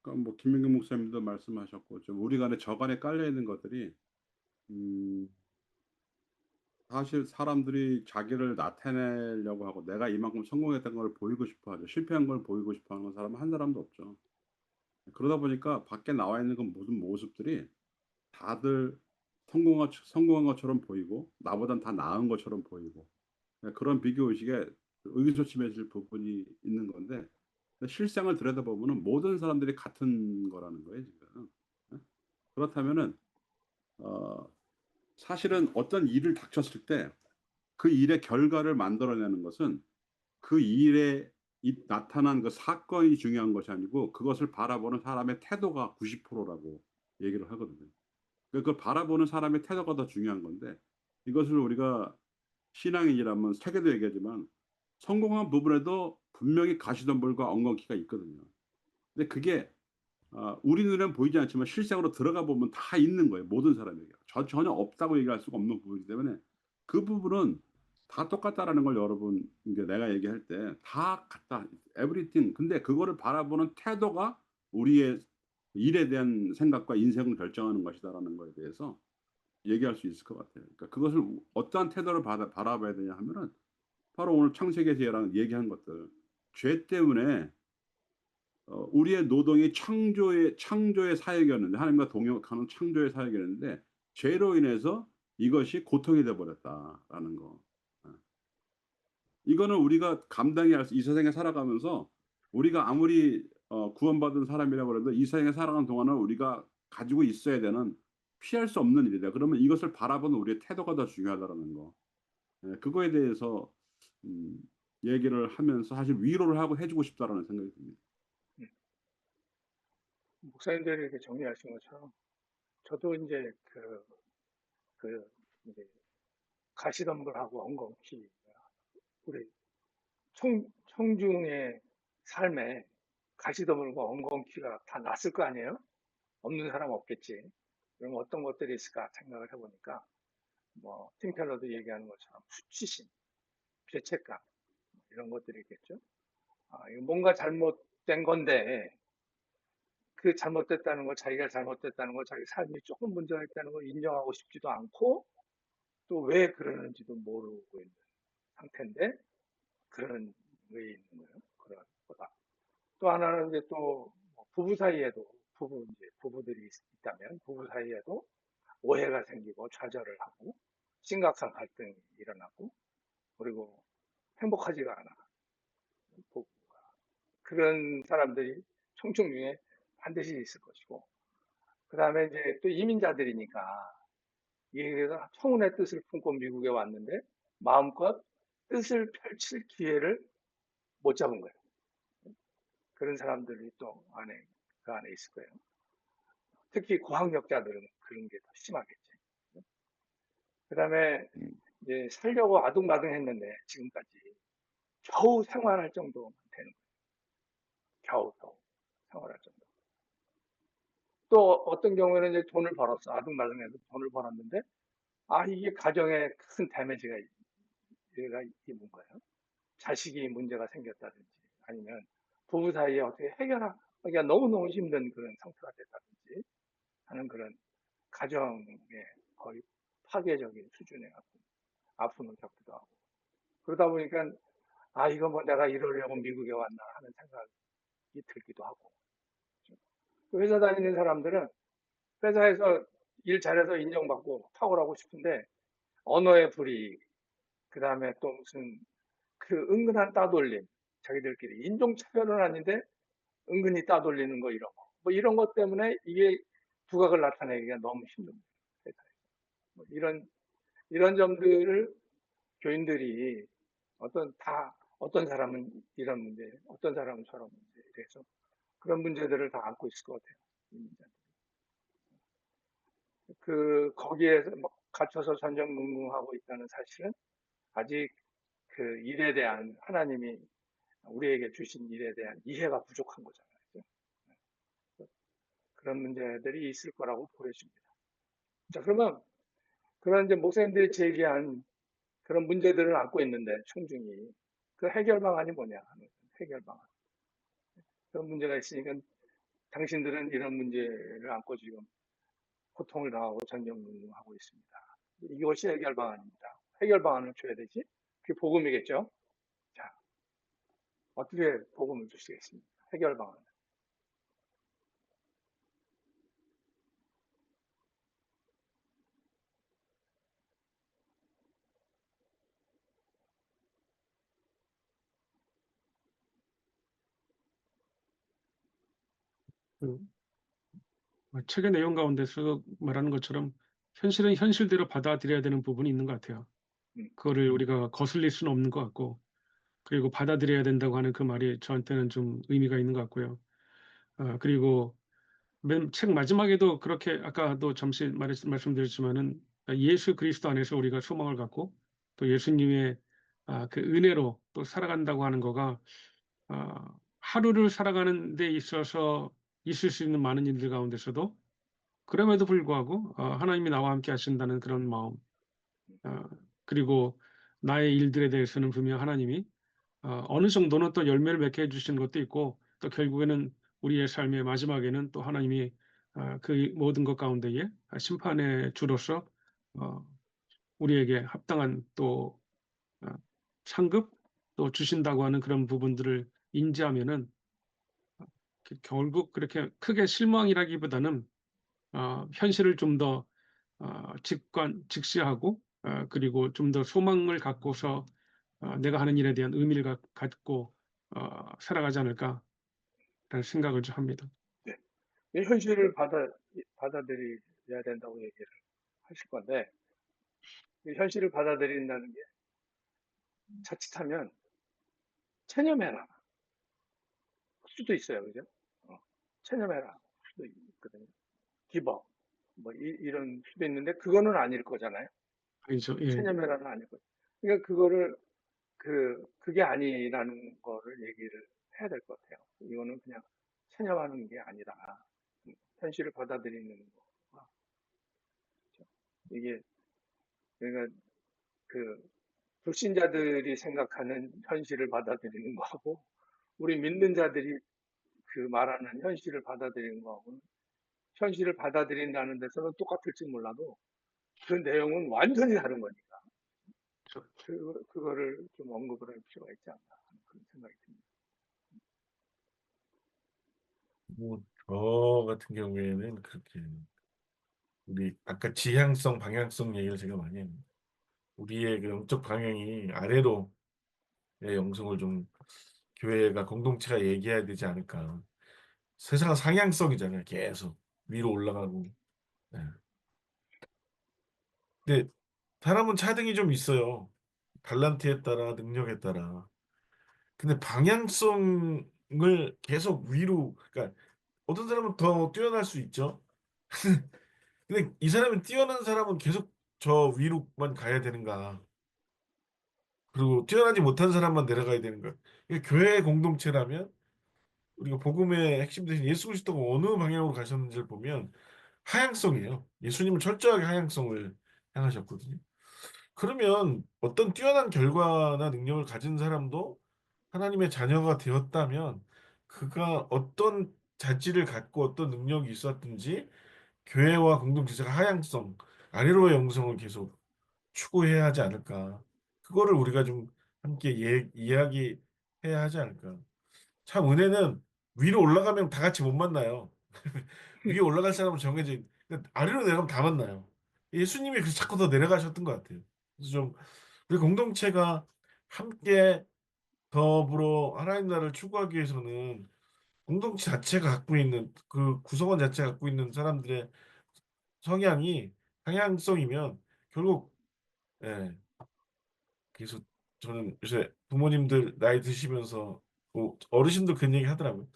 그러니까 뭐 김민경 목사님도 말씀하셨고 좀 우리 간에 저간에 깔려 있는 것들이 음, 사실 사람들이 자기를 나타내려고 하고 내가 이만큼 성공했다는 걸 보이고 싶어 하죠. 실패한 걸 보이고 싶어 하는 사람은 한 사람도 없죠. 그러다 보니까 밖에 나와 있는 그 모든 모습들이 다들 성공한 것처럼 보이고 나보단 다 나은 것처럼 보이고 그런 비교 의식에 의기소침해질 부분이 있는 건데 실상을 들여다보면 모든 사람들이 같은 거라는 거예요, 지금. 그렇다면은 어, 사실은 어떤 일을 닥쳤을 때 그 일의 결과를 만들어내는 것은 그 일에 나타난 그 사건이 중요한 것이 아니고 그것을 바라보는 사람의 태도가 90%라고 얘기를 하거든요. 그걸 바라보는 사람의 태도가 더 중요한 건데 이것을 우리가 신앙인이라면 책에도 얘기하지만 성공한 부분에도 분명히 가시덤불과 엉겅퀴가 있거든요. 근데 그게 우리 눈에는 보이지 않지만 실생으로 들어가 보면 다 있는 거예요. 모든 사람에게. 전혀 없다고 얘기할 수가 없는 부분이기 때문에 그 부분은 다 똑같다라는 걸 여러분 이제 내가 얘기할 때 다 같다. everything. 근데 그거를 바라보는 태도가 우리의 일에 대한 생각과 인생을 결정하는 것이다라는 거에 대해서 얘기할 수 있을 것 같아요. 그러니까 그것을 어떠한 태도를 바라봐야 되냐 하면은 바로 오늘 창세기에서 얘기한 것들. 죄 때문에 우리의 노동이 창조의 사역이었는데 하나님과 동역하는 창조의 사역이었는데 죄로 인해서 이것이 고통이 돼 버렸다라는 거. 어. 이거는 우리가 감당이 할 수 이 세상에 살아가면서 우리가 아무리 구원받은 사람이라고 해도 이 세상에 살아가는 동안은 우리가 가지고 있어야 되는 피할 수 없는 일이다. 그러면 이것을 바라보는 우리의 태도가 더 중요하다라는 거. 예, 그거에 대해서 음, 얘기를 하면서 사실 위로를 하고 해 주고 싶다라는 생각이 듭니다. 목사님들이 이렇게 정리하신 것처럼 저도 이제 이제 가시덤불하고 엉겅퀴 우리 청중의 삶에 가시덤불과 엉겅퀴가 다 났을 거 아니에요? 없는 사람 없겠지. 그럼 어떤 것들이 있을까 생각을 해보니까 뭐 팀켈러도 얘기하는 것처럼 수치심, 죄책감 이런 것들이 있겠죠. 이거 뭔가 잘못된 건데 그 잘못됐다는 거, 자기가 잘못됐다는 거, 자기 삶이 조금 문제가 있다는 걸 인정하고 싶지도 않고 또 왜 그러는지도 모르고 있는 상태인데 그런 왜 있는 거예요? 그런 거다. 또 하나는 이제 또 부부 사이에도 부부들이 있다면 부부 사이에도 오해가 생기고 좌절을 하고 심각한 갈등이 일어나고 그리고 행복하지가 않아. 그런 사람들이 총총 중에 반드시 있을 것이고 그 다음에 이제 또 이민자들이니까 이게 그래서 청운의 뜻을 품고 미국에 왔는데 마음껏 뜻을 펼칠 기회를 못 잡은 거예요. 그런 사람들이 또 그 안에 있을 거예요. 특히 고학력자들은 그런 게 더 심하겠지. 그 다음에 이제 살려고 아둥바둥 했는데 지금까지 겨우 생활할 정도 되는 거예요. 겨우 생활할 정도. 또 어떤 경우에는 이제 돈을 벌었어. 아둥바둥해서 돈을 벌었는데 이게 가정에 큰 데미지가 얘가 있는 거예요. 자식이 문제가 생겼다든지 아니면 부부 사이에 어떻게 해결하기가 너무너무 힘든 그런 상태가 됐다든지 하는 그런 가정의 거의 파괴적인 수준의 아픔을 겪기도 하고 그러다 보니까 이거 뭐 내가 이러려고 미국에 왔나 하는 생각이 들기도 하고 회사 다니는 사람들은 회사에서 일 잘해서 인정받고 탁월하고 싶은데 언어의 불이익 그 다음에 또 무슨 그 은근한 따돌림 자기들끼리 인종차별은 아닌데 은근히 따돌리는 거 이런 거 뭐 이런 것 때문에 이게 두각을 나타내기가 너무 힘듭니다. 회사에서. 뭐 이런 점들을 교인들이 어떤 사람은 이런 문제, 어떤 사람은 저런 문제 이래서 그런 문제들을 다 안고 있을 것 같아요. 거기에서 갇혀서 전전긍긍하고 있다는 사실은 아직 그 일에 대한 하나님이 우리에게 주신 일에 대한 이해가 부족한 거잖아요. 그런 문제들이 있을 거라고 보여집니다. 자, 그러면 그런 이제 목사님들이 제기한 그런 문제들을 안고 있는데 총중이 그 해결 방안이 뭐냐 하는 해결 방안. 그런 문제가 있으니까 당신들은 이런 문제를 안고 지금 고통을 당하고 전전긍긍하고 있습니다. 이것이 해결 방안입니다. 해결 방안을 줘야 되지? 그게 복음이겠죠? 자, 어떻게 복음을 주시겠습니까? 해결 방안. 그 책의 내용 가운데서 말하는 것처럼 현실은 현실대로 받아들여야 되는 부분이 있는 것 같아요. 음, 그거를 우리가 거슬릴 수는 없는 것 같고, 그리고 받아들여야 된다고 하는 그 말이 저한테는 좀 의미가 있는 것 같고요. 그리고 맨 책 마지막에도 그렇게 아까도 잠시 말씀드렸지만은 예수 그리스도 안에서 우리가 소망을 갖고 또 예수님의 그 은혜로 또 살아간다고 하는 거가 하루를 살아가는 데 있어서 있을 수 있는 많은 일들 가운데서도 그럼에도 불구하고 하나님이 나와 함께 하신다는 그런 마음 어, 그리고 나의 일들에 대해서는 분명 하나님이 어느 정도는 또 열매를 맺게 해주시는 것도 있고 또 결국에는 우리의 삶의 마지막에는 또 하나님이 그 모든 것 가운데에 심판의 주로서 어, 우리에게 합당한 또 어, 상급 또 주신다고 하는 그런 부분들을 인지하면은 결국 그렇게 크게 실망이라기보다는 현실을 좀 더 직시하고 그리고 좀 더 소망을 갖고서 내가 하는 일에 대한 의미를 갖고 살아가지 않을까라는 생각을 좀 합니다. 네. 이 현실을 받아들여야 된다고 얘기를 하실 건데, 이 현실을 받아들인다는 게 자칫하면 체념해라 수도 있어요. 그죠? 체념해라 수도 있거든요. 기버 뭐 이런 수도 있는데 그거는 아닐 거잖아요. 아니죠. 예. 체념해라는 아닐 거죠. 그러니까 그거를 그게 아니라는 거를 얘기를 해야 될 것 같아요. 이거는 그냥 체념하는 게 아니라 현실을 받아들이는 거. 그렇죠? 이게 그러니까 그 불신자들이 생각하는 현실을 받아들이는 거하고 우리 믿는 자들이 그 말하는 현실을 받아들이는 거하고는 현실을 받아들인다는 데서는 똑같을지 몰라도 그 내용은 완전히 다른 거니까 그거를 좀 언급을 할 필요가 있지 않나 하는 그런 생각이 듭니다. 뭐, 저 같은 경우에는 그렇게 우리 아까 지향성, 방향성 얘기를 제가 많이 했는데 우리의 그 영적 방향이 아래로의 영성을 좀 교회가 공동체가 얘기해야 되지 않을까. 세상은 상향성이잖아요. 계속 위로 올라가고. 네. 근데 사람은 차등이 좀 있어요. 달란트에 따라 능력에 따라. 근데 방향성을 계속 위로, 그러니까 어떤 사람은 더 뛰어날 수 있죠. 근데 이 사람이 뛰어난 사람은 계속 저 위로만 가야 되는가? 그리고 뛰어나지 못한 사람만 내려가야 되는가? 이게 교회 공동체라면 우리가 복음의 핵심 대신 예수 그리스도가 어느 방향으로 가셨는지를 보면 하향성이에요. 예수님은 철저하게 하향성을 향하셨거든요. 그러면 어떤 뛰어난 결과나 능력을 가진 사람도 하나님의 자녀가 되었다면 그가 어떤 자질을 갖고 어떤 능력이 있었든지 교회와 공동체가 하향성, 아래로의 영성을 계속 추구해야 하지 않을까. 그거를 우리가 좀 함께 이야기해야 하지 않을까. 참 은혜는 위로 올라가면 다 같이 못 만나요. 위에 올라갈 사람은 정해져 근데 아래로 내려가면 다 만나요. 예수님이 그래서 자꾸 더 내려가셨던 것 같아요. 그래서 좀 우리 공동체가 함께 더불어 하나님 나라를 추구하기 위해서는 공동체 자체가 갖고 있는 그 구성원 자체가 갖고 있는 사람들의 성향이 방향성이면 결국 예, 그래서 저는 요새 부모님들 나이 드시면서 뭐 어르신들 그런 얘기 하더라고요.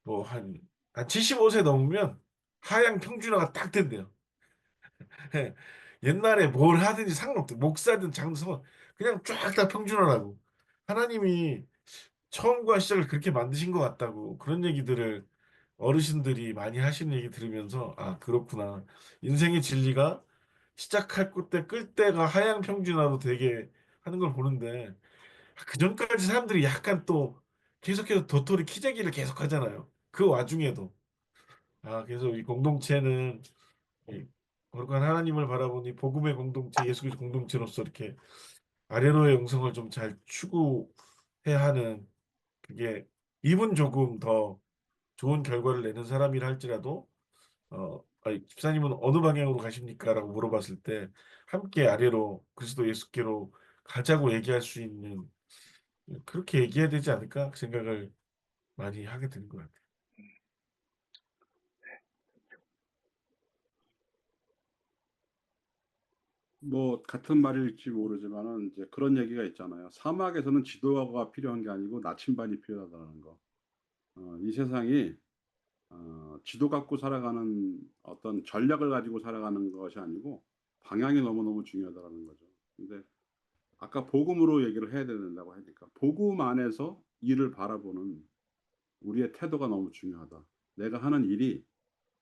뭐 한 75세 넘으면 하향 평준화가 딱 된대요. 예. 옛날에 뭘 하든지 상관없대. 목사든 장사든 그냥 쫙 다 평준화라고. 하나님이 처음과 시작을 그렇게 만드신 것 같다고 그런 얘기들을 어르신들이 많이 하시는 얘기 들으면서 아 그렇구나. 인생의 진리가 시작할 때 끌 때가 하향 평준화로 되게 하는 걸 보는데 그 전까지 사람들이 약간 또 계속해서 도토리 키재기를 계속 하잖아요. 그 와중에도 그래서 이 공동체는 이 거룩한 하나님을 바라보니 복음의 공동체, 예수 그리스도 공동체로서 이렇게 아래로의 영성을 좀 잘 추구해야 하는 그게 입은 조금 더 좋은 결과를 내는 사람이라 할지라도 집사님은 어느 방향으로 가십니까? 라고 물어봤을 때 함께 아래로 그리스도 예수께로 가자고 얘기할 수 있는 그렇게 얘기해야 되지 않을까 생각을 많이 하게 되는 것 같아요. 뭐 같은 말일지 모르지만은 이제 그런 얘기가 있잖아요. 사막에서는 지도가 필요한 게 아니고 나침반이 필요하다는 거. 이 세상이 지도 갖고 살아가는 어떤 전략을 가지고 살아가는 것이 아니고 방향이 너무너무 중요하다는 거죠. 근데 아까 복음으로 얘기를 해야 된다고 하니까 복음 안에서 일을 바라보는 우리의 태도가 너무 중요하다. 내가 하는 일이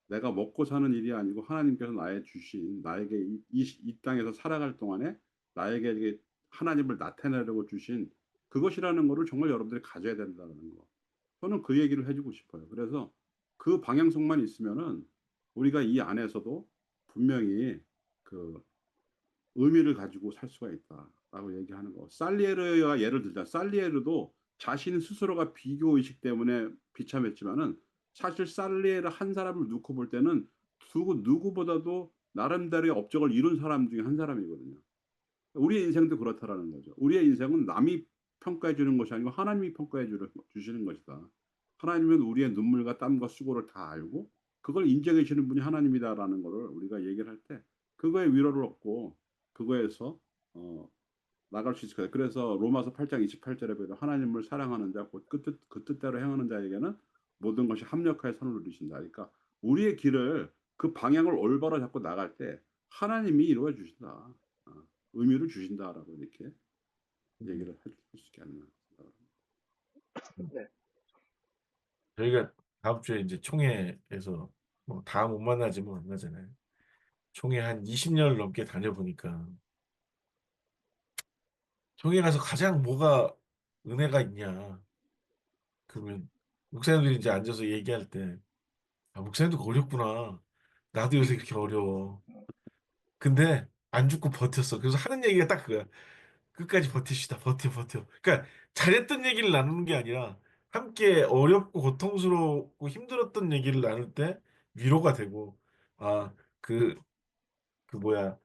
내가 먹고 사는 일이 아니고 하나님께서 나에게 이 땅에서 살아갈 동안에 나에게 이게 하나님을 나타내려고 주신 그것이라는 거를 정말 여러분들이 가져야 된다는 거. 저는 그 얘기를 해주고 싶어요. 그래서 그 방향성만 있으면은 우리가 이 안에서도 분명히 그 의미를 가지고 살 수가 있다라고 얘기하는 거. 살리에르가 예를 들자. 살리에르도 자신 스스로가 비교 의식 때문에 비참했지만은 사실 살리에르 한 사람을 놓고 볼 때는 누구보다도 나름대로의 업적을 이룬 사람 중에 한 사람이거든요. 우리의 인생도 그렇다라는 거죠. 우리의 인생은 남이 평가해 주는 것이 아니고 하나님이 주시는 것이다. 하나님은 우리의 눈물과 땀과 수고를 다 알고 그걸 인정해 주시는 분이 하나님이다라는 것을 우리가 얘기를 할 때 그거에 위로를 얻고 그거에서 어, 나갈 수 있을 거예요. 그래서 로마서 8장 28절에 보면 하나님을 사랑하는 자, 곧 그 뜻대로 행하는 자에게는 모든 것이 합력하여 선을 누리신다. 그러니까 우리의 길을 그 방향을 올바로 잡고 나갈 때 하나님이 이루어 주신다. 의미를 주신다라고 이렇게 얘기를 해줄 수 있게 하는 네. 저희가 다음 주에 이제 총회에서 뭐 다 못 만나지만 만나잖아요. 총회 한 20년을 넘게 다녀보니까 총회 가서 가장 뭐가 은혜가 있냐? 그러면 목사님들이 이제 앉아서 얘기할 때, 아, 목사님도 어렵구나. 나도 요새 그렇게 어려워. 근데 안 죽고 버텼어. 그래서 하는 얘기가 딱 그거야. 끝까지 버티시다. 버텨, 버텨. 그러니까 잘했던 얘기를 나누는 게 아니라 함께 어렵고 고통스럽고 힘들었던 얘기를 나눌 때 위로가 되고, 아, 그, 그 뭐야.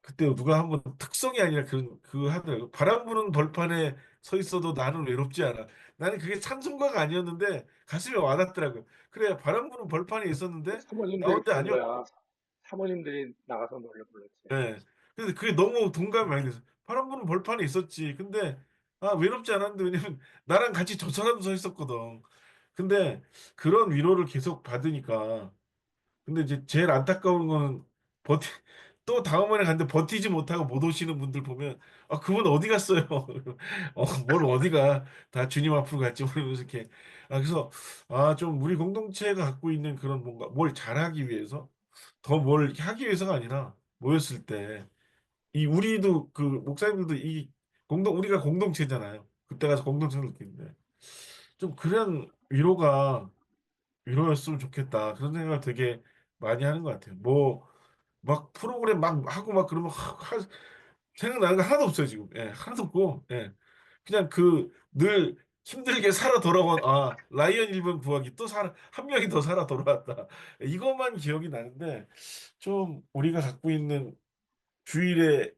그때 누가 한번 특성이 아니라 그 하더라고. 바람 부는 벌판에 서 있어도 나는 외롭지 않아. 나는 그게 찬송가가 아니었는데 가슴에 와닿더라고. 그래, 바람 부는 벌판에 있었는데 나 사모님들이 혼자 부른 아니었. 거야. 사모님들이 나가서 노래 불렀지. 예. 그래서 그게 너무 동감이 많이 돼서 바람 부는 벌판에 있었지. 근데 아, 외롭지 않았는데 왜냐면 나랑 같이 저 사람도 서 있었거든. 근데 그런 위로를 계속 받으니까 근데 이제 제일 안타까운 거는 버티 또 다음번에 갔는데 버티지 못하고 못 오시는 분들 보면 아 그분 어디 갔어요? 뭘 어디가 다 주님 앞으로 갔지 그러면서 이렇게 아 그래서 아 좀 우리 공동체가 갖고 있는 그런 뭔가 뭘 잘하기 위해서 더 뭘 하기 위해서가 아니라 모였을 때 이 우리도 그 목사님들도 이 우리가 공동체잖아요. 그때 가서 공동체를 느끼는데 좀 그런 위로였으면 좋겠다. 그런 생각을 되게 많이 하는 것 같아요. 뭐, 막 프로그램 막 하고 막 그러면 생각나는 거 하나도 없어요, 지금. 예, 하나도 없고, 예. 그냥 늘 힘들게 살아 돌아온, 아, 라이언 1번 구하기 또 한 명이 더 살아 돌아왔다. 이것만 기억이 나는데, 좀 우리가 갖고 있는 주일에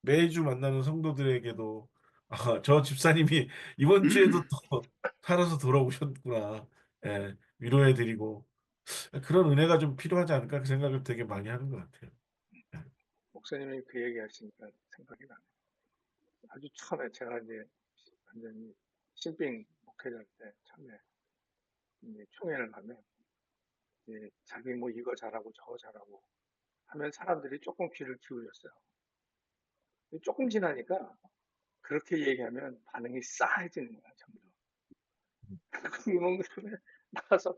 매주 만나는 성도들에게도, 아, 저 집사님이 이번 주에도 또 살아서 돌아오셨구나. 예, 위로해드리고, 그런 은혜가 좀 필요하지 않을까 그 생각을 되게 많이 하는 것 같아요. 목사님이 그 얘기 하시니까 생각이 나네. 아주 처음에 제가 이제 완전히 신빙 목회자 때 처음에 이제 총회를 가면 이제 자기 뭐 이거 잘하고 저거 잘하고 하면 사람들이 조금 귀를 기울였어요. 근데 조금 지나니까 그렇게 얘기하면 반응이 싸해지는 거야, 전부. 그러면 그러면 나가서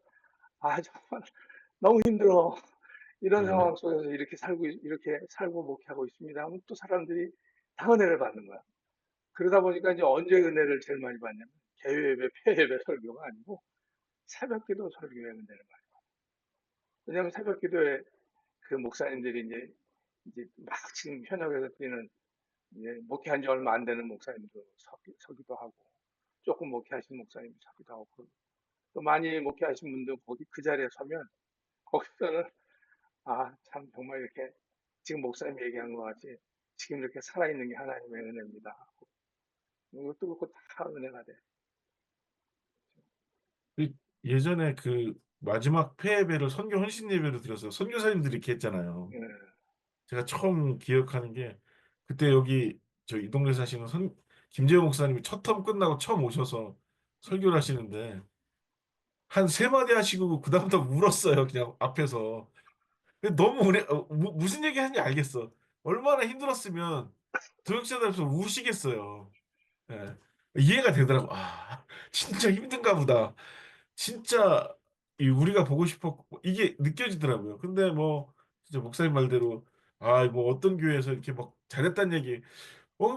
아 정말 너무 힘들어. 이런 네. 상황 속에서 이렇게 살고 목회하고 있습니다. 하면 또 사람들이 다 은혜를 받는 거야. 그러다 보니까 이제 언제 은혜를 제일 많이 받냐면 개회예배, 폐예배 설교가 아니고 새벽기도 설교에 은혜를 많이 받아. 왜냐하면 새벽기도에 그 목사님들이 이제 막 지금 현역에서 뛰는 이제 목회한 지 얼마 안 되는 목사님도 서기도 하고 조금 목회하신 목사님도 서기도 하고 또 많이 목회하신 분도 거기 그 자리에 서면 거기서는 아, 참 정말 이렇게 지금 목사님 얘기한 것 같이 지금 이렇게 살아있는 게 하나님의 은혜입니다. 이것도 그렇고 다 은혜가 돼. 그 예전에 그 마지막 폐예배를 선교 헌신 예배로 드렸어요. 선교사님들이 이렇게 했잖아요. 예, 제가 처음 기억하는 게 그때 여기 저 이 동네 사시는 김재호 목사님이 첫 텀 끝나고 처음 오셔서 설교를 하시는데 한 세 마디 하시고 그다음부터 울었어요. 그냥 앞에서. 근데 너무 무슨 얘기 하는지 알겠어. 얼마나 힘들었으면 도역자들 앞에서 우시겠어요. 예. 이해가 되더라고. 아, 진짜 힘든가 보다. 진짜 우리가 보고 싶었고 이게 느껴지더라고요. 근데 뭐 진짜 목사님 말대로 아, 뭐 어떤 교회에서 이렇게 막 잘했다는 얘기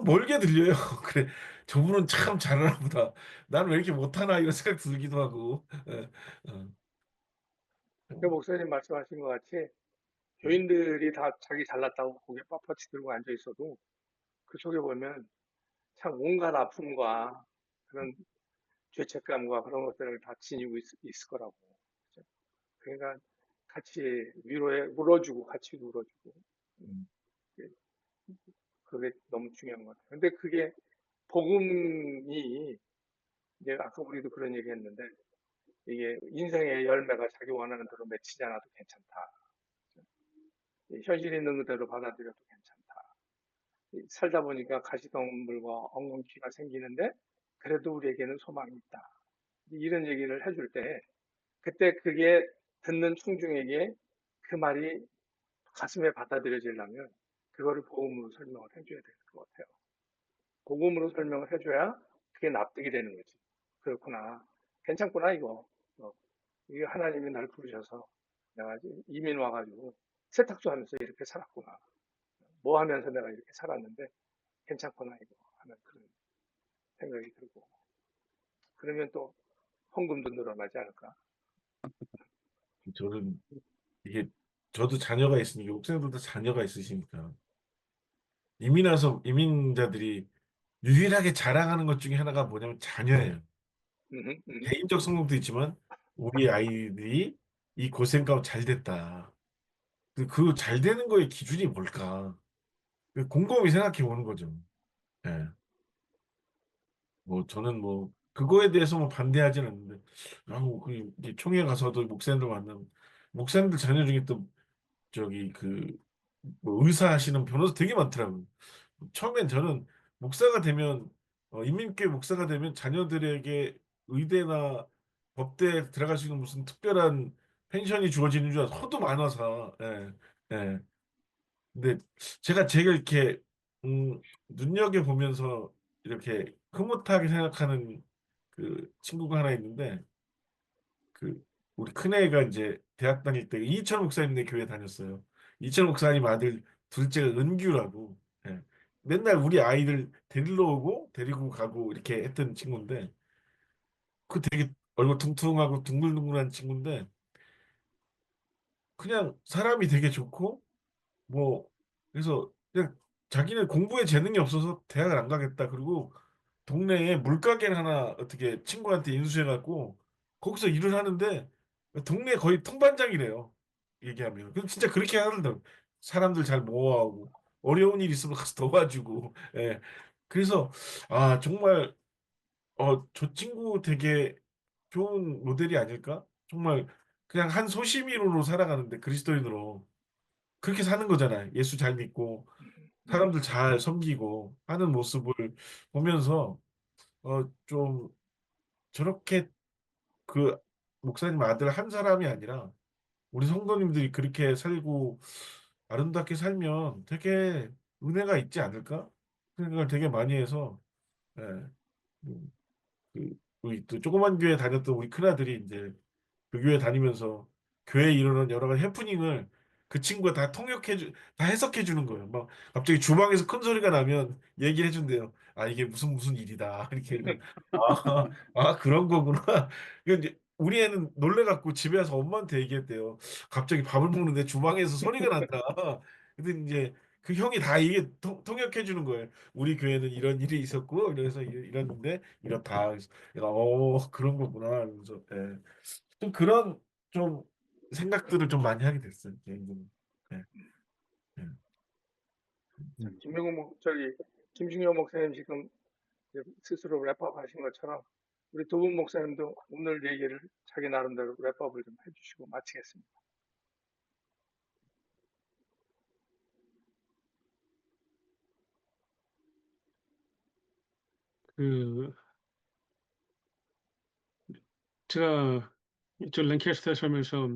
멀게 들려요. 그래. 저분은 참 잘하나 보다. 나는 왜 이렇게 못하나 이런 생각 들기도 하고. 예. 어. 그 목사님 말씀하신 것 같이 교인들이 다 자기 잘났다고 고개 빳빳이 들고 앉아 있어도 그 속에 보면 참 온갖 아픔과 그런 죄책감과 그런 것들을 다 지니고 있을 거라고. 그죠? 그러니까 같이 울어주고 같이 울어주고 음. 그게 너무 중요한 것 같아요. 근데 그게 복음이 이제 아까 우리도 그런 얘기 했는데 이게 인생의 열매가 자기 원하는 대로 맺히지 않아도 괜찮다. 현실이 있는 그대로 받아들여도 괜찮다. 살다 보니까 가시덤불과 엉겅퀴가 생기는데 그래도 우리에게는 소망이 있다. 이런 얘기를 해줄 때 그때 그게 듣는 청중에게 그 말이 가슴에 받아들여지려면 그거를 복음으로 설명을 해줘야 될 것 같아요. 복음으로 설명을 해줘야 그게 납득이 되는 거지. 그렇구나. 괜찮구나, 이거. 이게 하나님이 날 부르셔서 내가 이민 와가지고 세탁소 하면서 이렇게 살았구나. 뭐 하면서 내가 이렇게 살았는데 괜찮구나, 이거 하는 그런 생각이 들고. 그러면 또 헌금도 늘어나지 않을까? 저는 이게 저도 자녀가 있으니까 목사님들도 자녀가 있으시니까 이민 와서 이민자들이 유일하게 자랑하는 것 중에 하나가 뭐냐면 자녀예요. 음, 음, 개인적 성공도 있지만 우리 아이들이 이 고생 가운데 잘 됐다. 그 잘 되는 거의 기준이 뭘까? 곰곰이 생각해 보는 거죠. 예. 뭐 저는 뭐 그거에 대해서 뭐 반대하지는 않는데, 이제 총회 가서도 목사님들 만나면 목사님들 자녀 중에 또 저기 뭐 의사 하시는 변호사 되게 많더라고요. 처음엔 저는 목사가 되면 인민교회 목사가 되면 자녀들에게 의대나 법대에 들어갈 수 있는 무슨 특별한 펜션이 주어지는 줄 알아서 하도 많아서 예, 예. 근데 제가 이렇게 눈여겨 보면서 이렇게 흐뭇하게 생각하는 그 친구가 하나 있는데 그 우리 큰애가 이제 대학 다닐 때 이철 목사님네 교회 다녔어요. 이철 목사님 아들 둘째가 은규라고. 예. 맨날 우리 아이들 데리러 오고 데리고 가고 이렇게 했던 친구인데 그 되게 얼굴 퉁퉁하고 둥글둥글한 친구인데 그냥 사람이 되게 좋고 뭐 그래서 그냥 자기는 공부에 재능이 없어서 대학을 안 가겠다. 그리고 동네에 물가게를 하나 어떻게 친구한테 인수해갖고 거기서 일을 하는데 동네 거의 통반장이래요. 얘기하면. 그럼 진짜 그렇게 하는데 사람들 잘 모아하고 어려운 일 있으면 가서 도와주고. 예. 그래서 정말 저 친구 되게 좋은 모델이 아닐까? 정말 그냥 한 소시민으로 살아가는데 그리스도인으로 그렇게 사는 거잖아요. 예수 잘 믿고 사람들 잘 섬기고 하는 모습을 보면서 좀 저렇게 그 목사님 아들 한 사람이 아니라 우리 성도님들이 그렇게 살고 아름답게 살면 되게 은혜가 있지 않을까? 그 생각을 되게 많이 해서 예, 음, 우리 또 조그만 교회 다녔던 우리 큰아들이 이제 그 교회 다니면서 교회에 이르는 여러 가지 해프닝을 그 친구가 다 해석해 주는 거예요. 막 갑자기 주방에서 큰 소리가 나면 얘기를 해준대요. 이게 무슨 일이다. 이렇게 그러면 그런 거구나. 그러니까 이제 우리 애는 놀래갖고 집에 와서 엄마한테 얘기했대요. 갑자기 밥을 먹는데 주방에서 소리가 난다. 근데 이제 그 형이 다 이게 통역해 주는 거예요. 우리 교회는 이런 일이 있었고, 그래서 이랬는데 이렇다. 그래서 내가 그런 거구나. 그래서 예. 좀 그런 좀 생각들을 좀 많이 하게 됐어요. 개인적으로. 예, 예. 참, 김중용 목사님 지금 이제 스스로 랩업 하신 것처럼 우리 두 분 목사님도 오늘 얘기를 자기 나름대로 랩업을 좀 해주시고 마치겠습니다. 그 제가 저 랭캐스터 살면서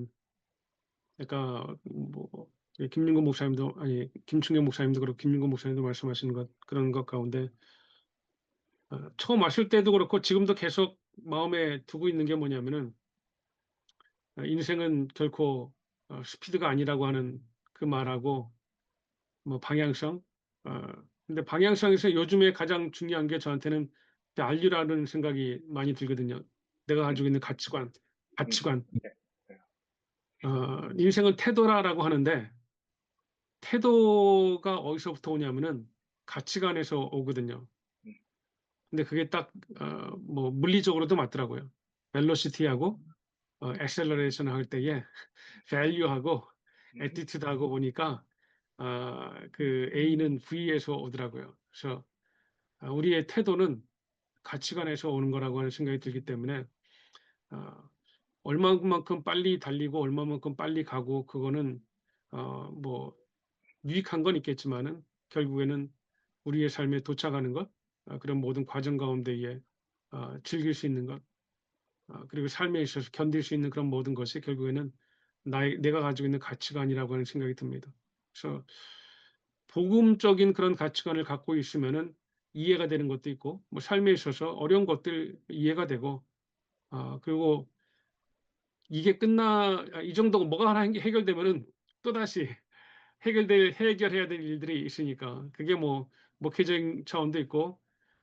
아까 뭐 김윤건 목사님도 아니 김충현 목사님도 그렇고 김윤건 목사님도 말씀하시는 것 그런 것 가운데 처음 왔을 때도 그렇고 지금도 계속 마음에 두고 있는 게 뭐냐면은 인생은 결코 스피드가 아니라고 하는 그 말하고 뭐 방향성. 어, 근데 방향성에서 요즘에 가장 중요한 게 저한테는 밸류라는 생각이 많이 들거든요. 내가 음, 가지고 있는 가치관, 가치관. 네, 네. 인생은 태도라라고 하는데 태도가 어디서부터 오냐면은 가치관에서 오거든요. 음, 근데 그게 딱 뭐 물리적으로도 맞더라고요. 벨로시티하고 액셀러레이션 할 때에 value하고 음, attitude하고 보니까 그 A는 V에서 오더라고요. 그래서 우리의 태도는 가치관에서 오는 거라고 하는 생각이 들기 때문에 얼마만큼 빨리 달리고 얼마만큼 빨리 가고 그거는 뭐 유익한 건 있겠지만은 결국에는 우리의 삶에 도착하는 것 그런 모든 과정 가운데에 즐길 수 있는 것 그리고 삶에 있어서 견딜 수 있는 그런 모든 것이 결국에는 내가 가지고 있는 가치관이라고 하는 생각이 듭니다. 그래서 복음적인 그런 가치관을 갖고 있으면은 이해가 되는 것도 있고, 뭐 삶에 있어서 어려운 것들 이해가 되고, 그리고 이게 이 정도가 뭐가 하나 해결되면은 또다시 해결해야 될 일들이 있으니까, 그게 뭐 목회적인 차원도 있고,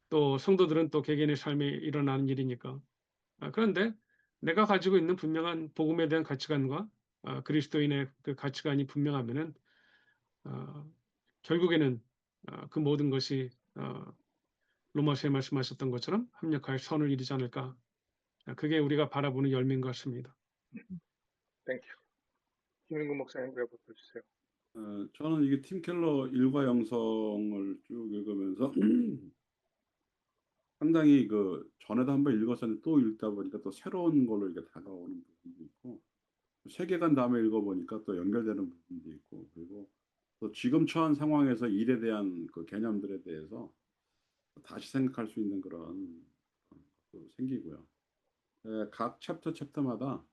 또 성도들은 또 개개인의 삶에 일어나는 일이니까, 그런데 내가 가지고 있는 분명한 복음에 대한 가치관과 그리스도인의 그 가치관이 분명하면은 결국에는 그 모든 것이 로마서에 말씀하셨던 것처럼 합력하여 선을 이루지 않을까. 그게 우리가 바라보는 열매인 것 같습니다. 땡큐. 김인구 목사님 몇 번 주세요. 저는 이게 팀 켈러 일과 영성을 쭉 읽으면서 상당히 그 전에도 한번 읽었었는데 또 읽다 보니까 또 새로운 걸로 이렇게 다가오는 부분도 있고 세계관 다음에 읽어보니까 또 연결되는 부분도 있고 그리고 또 지금 처한 상황에서 일에 대한 그 개념들에 대해서 다시 생각할 수 있는 그런 것도 생기고요. 각 챕터마다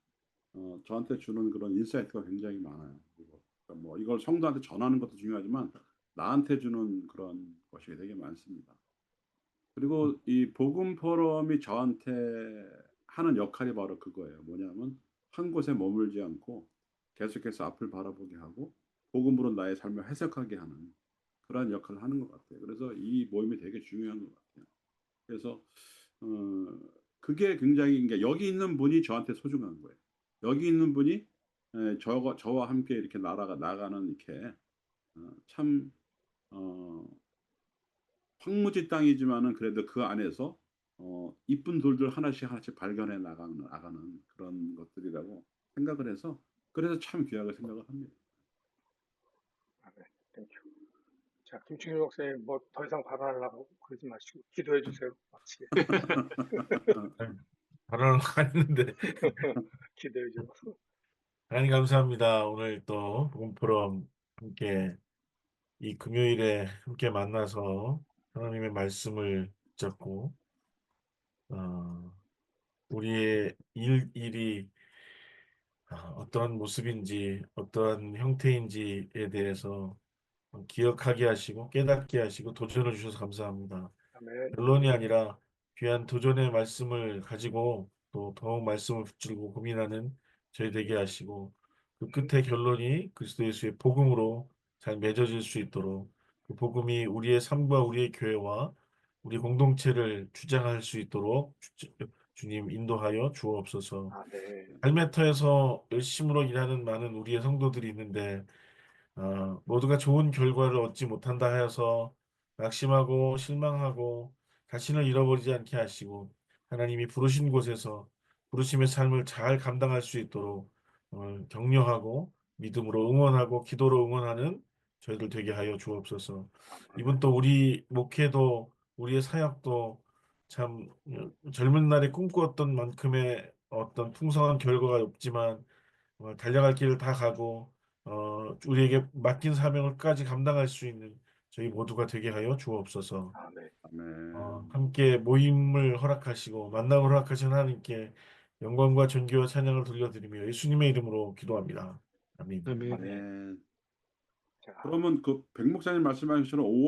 저한테 주는 그런 인사이트가 굉장히 많아요. 그리고 그러니까 뭐 이걸 성도한테 전하는 것도 중요하지만 나한테 주는 그런 것이 되게 많습니다. 그리고 이 복음 포럼이 저한테 하는 역할이 바로 그거예요. 뭐냐면 한 곳에 머물지 않고 계속해서 앞을 바라보게 하고 복음으로 나의 삶을 해석하게 하는 그런 역할을 하는 것 같아요. 그래서 이 모임이 되게 중요한 것 같아요. 그래서 그게 굉장히 그러니까 여기 있는 분이 저한테 소중한 거예요. 여기 있는 분이 저와 함께 이렇게 나가는 이렇게 참 황무지 땅이지만은 그래도 그 안에서 이쁜 돌들 하나씩 발견해 나가는 그런 것들이라고 생각을 해서 그래서 참 귀하게 생각을 합니다. 네, 땡큐. 자, 김충일 목사님 뭐 더 이상 발언하려고 그러지 마시고 기도해 주세요. 마치게. 발언을 안 했는데 기도해 줘. 하나님 감사합니다. 오늘 또 복음 포럼 함께 이 금요일에 함께 만나서 하나님의 말씀을 붙잡고 어, 우리의 일이 어떠한 모습인지 어떠한 형태인지에 대해서 기억하게 하시고 깨닫게 하시고 도전해 주셔서 감사합니다. 아멘. 결론이 아니라 귀한 도전의 말씀을 가지고 또 더욱 말씀을 붙들고 고민하는 저희 되게 하시고 그 끝의 결론이 그리스도 예수의 복음으로 잘 맺어질 수 있도록 그 복음이 우리의 삶과 우리의 교회와 우리 공동체를 주장할 수 있도록 주님 인도하여 주옵소서. 아멘. 발메터에서 열심으로 일하는 많은 우리의 성도들이 있는데 모두가 좋은 결과를 얻지 못한다 하여서 낙심하고 실망하고 자신을 잃어버리지 않게 하시고 하나님이 부르신 곳에서 부르심의 삶을 잘 감당할 수 있도록 격려하고 믿음으로 응원하고 기도로 응원하는 저희들 되게 하여 주옵소서. 이분 또 우리 목회도 우리의 사역도 참 젊은 날에 꿈꾸었던 만큼의 어떤 풍성한 결과가 없지만 달려갈 길을 다 가고 우리에게 맡긴 사명을까지 감당할 수 있는 저희 모두가 되게 하여 주옵소서. 아멘. 아멘. 함께 모임을 허락하시고 만남을 허락하신 하나님께 영광과 존귀와 찬양을 돌려드리며 예수님의 이름으로 기도합니다. 아멘. 아멘. 아멘. 아멘. 자. 그러면 그 백 목사님 말씀하신 것처럼 5월